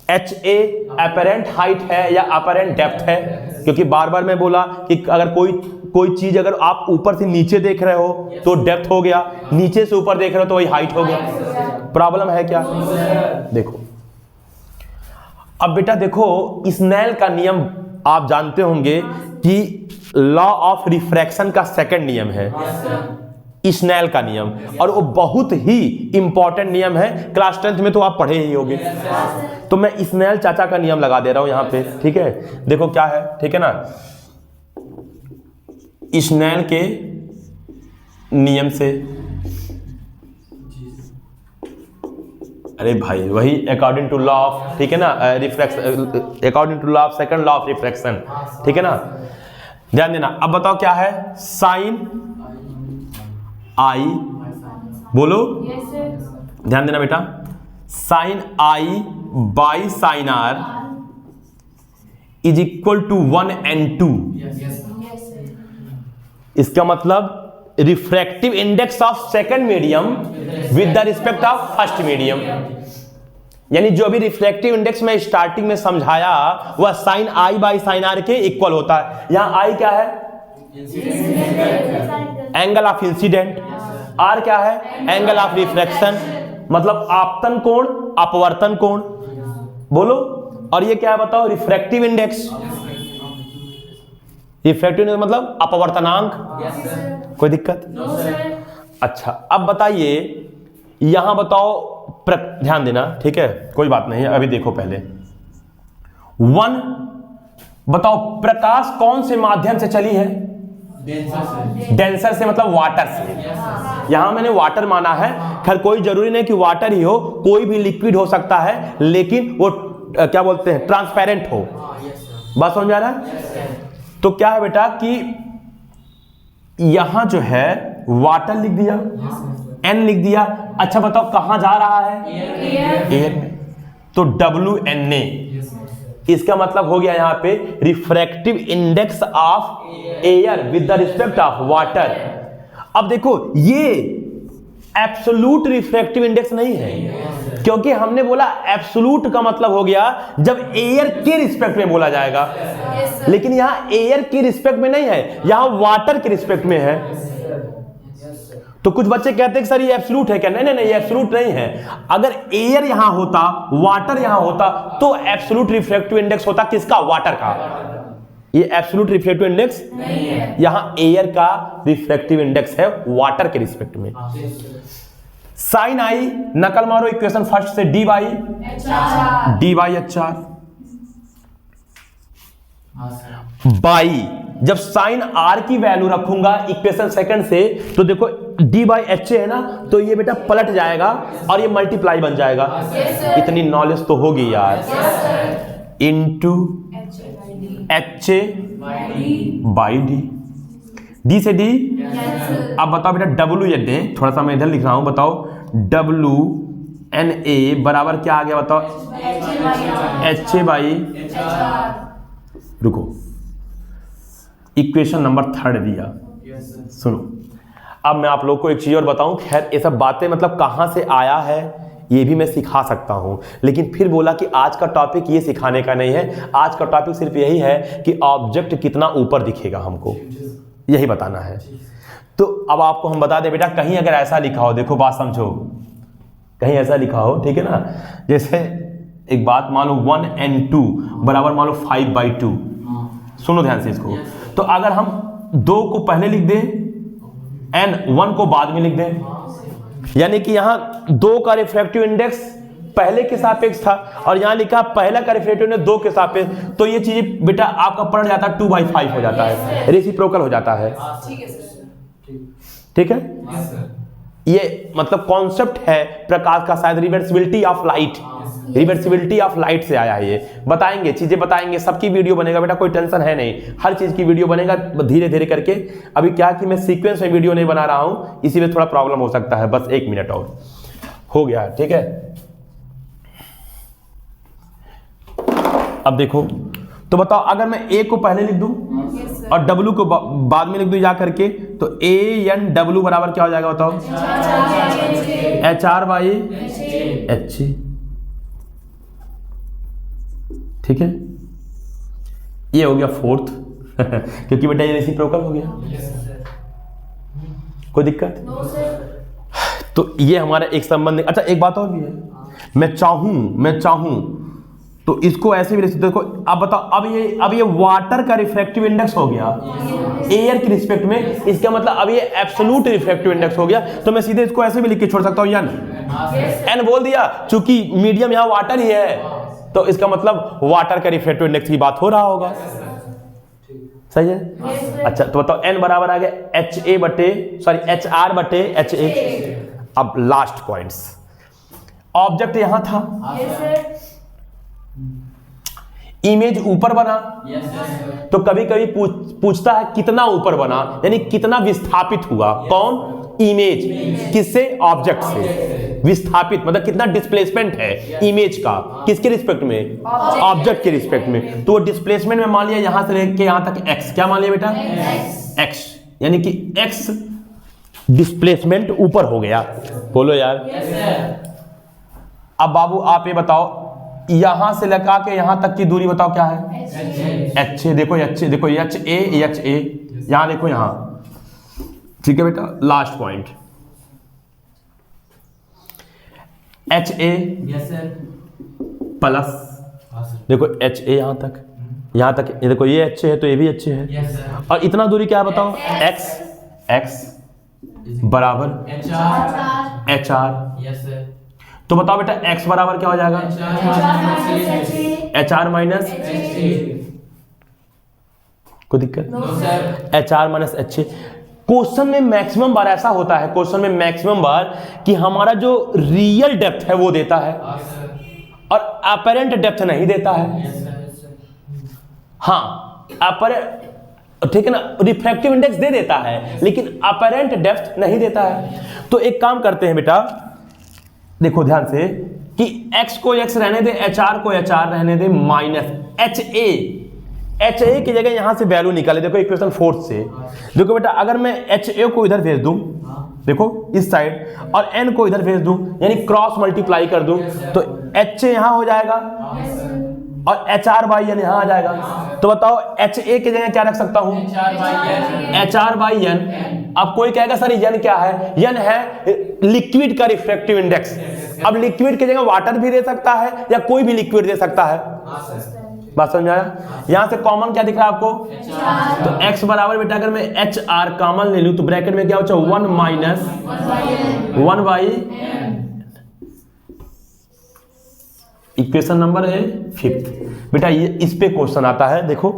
एच ए अपरेंट हाइट है या अपरेंट डेप्थ है, क्योंकि बार बार मैं बोला कि अगर कोई चीज अगर आप ऊपर से नीचे देख रहे हो तो डेप्थ हो गया, नीचे से ऊपर देख रहे हो तो वही हाइट हो गया। प्रॉब्लम है क्या? देखो अब बेटा देखो स्नेल का नियम आप जानते होंगे कि लॉ ऑफ रिफ्रैक्शन का सेकंड नियम है स्नेल का नियम, और वो बहुत ही इंपॉर्टेंट नियम है, क्लास 10th में तो आप पढ़े ही होंगे। तो मैं स्नेल चाचा का नियम लगा दे रहा हूं यहां पे, ठीक है। देखो क्या है, ठीक है ना, स्नेल के नियम से, अरे भाई वही अकॉर्डिंग टू लॉ ऑफ, ठीक है ना, refraction, according to law of second law of refraction, ठीक है ना। ध्यान देना। अब बताओ क्या है, साइन आई, बोलो, यस सर। ध्यान देना बेटा, sine I by sine R is equal to 1 and 2। Yes yes sir. इसका मतलब refractive index of second medium with the respect of first medium, यानी जो भी रिफ्रैक्टिव इंडेक्स में स्टार्टिंग में समझाया वह sine I by sine R के इक्वल होता है। यहां आई क्या है, एंगल ऑफ इंसिडेंट, आर क्या है, एंगल ऑफ रिफ्रैक्शन, मतलब आपतन कोण अपवर्तन कोण, बोलो। और ये क्या है बताओ, रिफ्रैक्टिव इंडेक्स, रिफ्रैक्टिव इंडेक्स मतलब अपवर्तनांक। कोई दिक्कत? No sir. अच्छा अब बताइए, यहां बताओ, ध्यान देना, ठीक है, कोई बात नहीं, अभी देखो पहले 1 बताओ, प्रकाश कौन से माध्यम से चली है, डेंसर से मतलब वाटर से। यहां मैंने वाटर माना है, खैर कोई जरूरी नहीं कि वाटर ही हो, कोई भी लिक्विड हो सकता है, लेकिन वो क्या बोलते हैं, ट्रांसपेरेंट हो। बात समझ आ रहा है? तो क्या है बेटा कि यहां जो है वाटर लिख दिया, एन लिख दिया। अच्छा बताओ कहां जा रहा है, एयर में, तो WNA, इसका मतलब हो गया यहां पे refractive index of air with the respect of water. अब देखो ये एब्सोल्यूट रिफ्रैक्टिव इंडेक्स नहीं है, क्योंकि हमने बोला एब्सोल्यूट का मतलब हो गया जब एयर के रिस्पेक्ट में बोला जाएगा, लेकिन यहां एयर के रिस्पेक्ट में नहीं है, यहां वाटर के रिस्पेक्ट में है। तो कुछ बच्चे कहते हैं कि सर ये एब्सोल्यूट है क्या, नहीं नहीं नहीं, ये एब्सोल्यूट नहीं है। अगर एयर यहां होता, वाटर यहां होता, तो एब्सोल्यूट रिफ्रैक्टिव इंडेक्स होता किसका, वाटर का। ये एब्सोल्यूट रिफ्रैक्टिव इंडेक्स नहीं है, यहां एयर का रिफ्रैक्टिव इंडेक्स है वाटर के रिस्पेक्ट में। साइन आई नकल मारो इक्वेशन फर्स्ट से, D by H R by, जब साइन आर की वैल्यू रखूंगा इक्वेशन सेकंड से, तो देखो डी बाई एच है ना, तो ये बेटा पलट जाएगा और ये मल्टीप्लाई बन जाएगा। इतनी नॉलेज तो होगी यार। Into H A by D, D से डी। अब बताओ बेटा डब्ल्यू एन ए, थोड़ा सा मैं इधर लिख रहा हूं, बताओ WNA बराबर क्या आ गया बताओ, एच ए बाई, रुको, इक्वेशन नंबर 3 दिया। सुनो अब मैं आप लोग को एक चीज और बताऊं, खैर ये सब बातें मतलब कहां से आया है ये भी मैं सिखा सकता हूं, लेकिन फिर बोला कि आज का टॉपिक ये सिखाने का नहीं है, आज का टॉपिक सिर्फ यही है कि ऑब्जेक्ट कितना ऊपर दिखेगा हमको, यही बताना है। तो अब आपको हम बता दें बेटा, कहीं अगर ऐसा लिखा हो, देखो बात समझो, कहीं ऐसा लिखा हो, ठीक है ना, जैसे एक बात मान लो 1 and 2 बराबर मान लो 5/2, सुनो ध्यान से इसको। तो अगर हम 2 को पहले लिख दें एंड 1 को बाद में लिख दें, यानी कि यहां 2 का रिफ्रैक्टिव इंडेक्स पहले के सापेक्ष था और यहां लिखा पहला का रिफ्रैक्टिव इंडेक्स 2 के सापेक्ष, तो ये चीज बेटा आपका पढ़ जाता है 2/5 हो जाता है, रेसिप्रोकल हो जाता है। ठीक है, ये मतलब कॉन्सेप्ट है प्रकाश का, शायद reversibility of light, reversibility of light से आया है। ये बताएंगे, चीजें बताएंगे, सबकी वीडियो बनेगा बेटा, कोई टेंशन है नहीं, हर चीज की वीडियो बनेगा धीरे धीरे करके। अभी क्या कि मैं सीक्वेंस में वीडियो नहीं बना रहा हूं, इसी में थोड़ा प्रॉब्लम हो सकता है, बस 1 मिनट और हो गया, ठीक है। अब देखो तो बताओ, अगर मैं ए को पहले लिख दूं और डब्ल्यू को बाद में लिख दूं जा करके, तो ANW बराबर क्या हो जाएगा बताओ, HR/HA, ठीक है। ये हो गया 4th क्योंकि बेटा ये रेसिप्रोकल हो गया, कोई दिक्कत? तो ये हमारा एक संबंध। अच्छा एक बात और भी है, मैं चाहूं तो इसको ऐसे भी देखो। अब बताओ, अब ये वाटर का रिफ्रैक्टिव इंडेक्स हो गया एयर के रिस्पेक्ट में, इसका मतलब अब ये एब्सोल्यूट रिफ्रैक्टिव इंडेक्स हो गया, तो मैं सीधे इसको ऐसे भी लिख के छोड़ सकता हूं, एन बोल दिया, चूंकि मीडियम यहां वाटर ही है, तो इसका मतलब वाटर का रिफ्रैक्टिव इंडेक्स की बात हो रहा होगा। सही है। अच्छा तो बताओ n बराबर आ गया HR बटे HA। अब लास्ट पॉइंट्स, ऑब्जेक्ट यहां था, यस सर। इमेज ऊपर बना, यस सर। तो कभी कभी पूछता है कितना ऊपर बना, यानी कितना विस्थापित हुआ। कौन? इमेज। किससे? ऑब्जेक्ट से। विस्थापित मतलब कितना डिस्प्लेसमेंट है इमेज का, किसके रिस्पेक्ट में? ऑब्जेक्ट के रिस्पेक्ट में। तो वो डिस्प्लेसमेंट में मान लिया यहां से लेके यहां तक x, क्या मान लिया बेटा? x, यानी कि x डिस्प्लेसमेंट ऊपर हो गया। बोलो यार। Yes sir. अब बाबू आप ये बताओ, यहां से लगा के यहां तक की दूरी बताओ क्या है? HA। देखो HA, देखो HA, यहां देखो यहां, ठीक है बेटा। Last point HA yes sir. Plus, हाँ सर। देखो HA यहां तक, ये देखो ये HA है तो ये भी HA है। Yes sir. और इतना दूरी क्या है बताओ? x बराबर HR। Yes sir. तो बताओ बेटा x बराबर क्या हो जाएगा? HR माइनस, कोई दिक्कत? No sir. HR minus HA। Question में मैक्सिमम बार ऐसा होता है, क्वेश्चन में मैक्सिमम बार कि हमारा जो रियल डेप्थ है वो देता है हाँ सर। और अपरेंट डेप्थ नहीं देता है। Yes sir. Yes sir. हाँ अपरेंट, ठीक है ना, रिफ्रैक्टिव इंडेक्स दे देता है लेकिन अपरेंट डेप्थ नहीं देता है। तो एक काम करते हैं बेटा, देखो ध्यान से कि x को x रहने दे, HR को HR रहने दे, माइनस HA की जगह यहां से वैल्यू निकाले। देखो इक्वेशन 4 से, देखो बेटा अगर मैं HA को इधर भेज दूं, देखो इस साइड, और n को इधर भेज दूं, यानी क्रॉस मल्टीप्लाई कर दूं, तो HA यहां हो जाएगा और HR बाई n यहां आ जाएगा। तो बताओ HA की जगह क्या रख सकता हूं? HR by n। अब कोई कहेगा सर n क्या है? n है लिक्विड का रिफ्रैक्टिव इंडेक्स। अब लिक्विड की जगह वाटर भी दे सकता है या कोई भी लिक्विड दे सकता है। बात समझ आया? यहां से कॉमन क्या दिख रहा है आपको? तो x बराबर बेटा अगर मैं HR कॉमन ले लूं तो ब्रैकेट में क्या बचा? 1 माइनस 1 बाई, इक्वेशन नंबर है 5th। बेटा ये इस पे क्वेश्चन आता है, देखो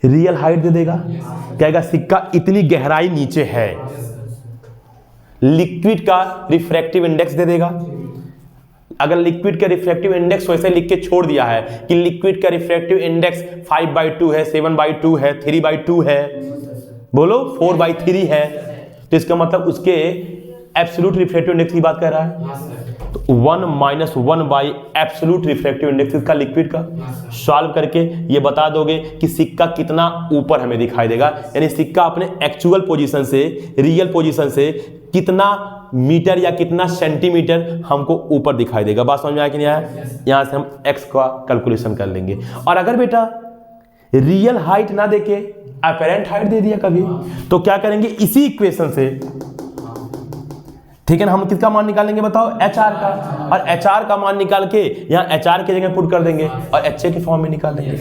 रियल हाइट दे देगा, कहेगा सिक्का इतनी गहराई नीचे है, लिक्विड का रिफ्रैक्टिव इंडेक्स दे देगा। अगर लिक्विड का रिफ्रैक्टिव इंडेक्स वैसे लिख के छोड़ दिया है कि लिक्विड का रिफ्रैक्टिव इंडेक्स 5/2 है, 7/2 है, 3/2 है, बोलो 4/3 है, तो इसका मतलब उसके एब्सोल्यूट रिफ्रैक्टिव इंडेक्स की बात कर रहा है। तो 1 minus 1 by absolute refractive index इसका लिक्विड का। सॉल्व करके ये बता दोगे कि सिक्का कितना ऊपर हमें दिखाई देगा, यानी सिक्का अपने एक्चुअल पोजीशन से, रियल पोजीशन से कितना मीटर या कितना सेंटीमीटर हमको ऊपर दिखाई देगा। बात समझ में आया कि नहीं आया? यहां से हम x का कैलकुलेशन कर लेंगे। और अगर बेटा रियल हाइट ना देके अपरेंट हाइट दे दिया कभी, तो क्या करेंगे? इसी इक्वेशन से, ठीक है ना, हम किसका मान निकालेंगे बताओ? HR का। और HR का मान निकाल के यहाँ HR की जगह पुट कर देंगे और HA के फॉर्म में निकाल देंगे।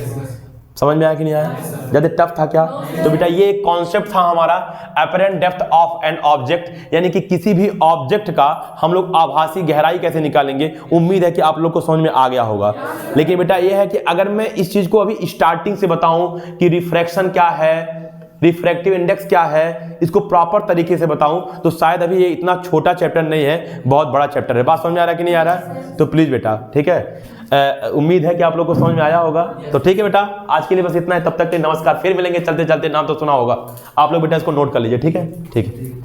समझ में आया कि नहीं आया? ज्यादा टफ था क्या? तो बेटा ये एक कॉन्सेप्ट था हमारा, apparent depth of an object, यानी कि किसी भी ऑब्जेक्ट का हम लोग आभासी गहराई कैसे निकालेंगे। उम्मीद है कि आप लोग को समझ में आ गया होगा। लेकिन बेटा ये है कि अगर मैं इस चीज को अभी स्टार्टिंग से बताऊं कि रिफ्रैक्शन क्या है, रिफ्रैक्टिव इंडेक्स क्या है, इसको प्रॉपर तरीके से बताऊं, तो शायद अभी ये इतना छोटा चैप्टर नहीं है, बहुत बड़ा चैप्टर है। बात समझ में आ रहा है कि नहीं आ रहा है? तो प्लीज बेटा, ठीक है, उम्मीद है कि आप लोग को समझ में आया होगा। तो ठीक है बेटा, आज के लिए बस इतना है। तब तक के नमस्कार, फिर मिलेंगे। चलते चलते नाम तो सुना होगा आप लोग, बेटा इसको नोट कर लीजिए। ठीक है, ठीक है।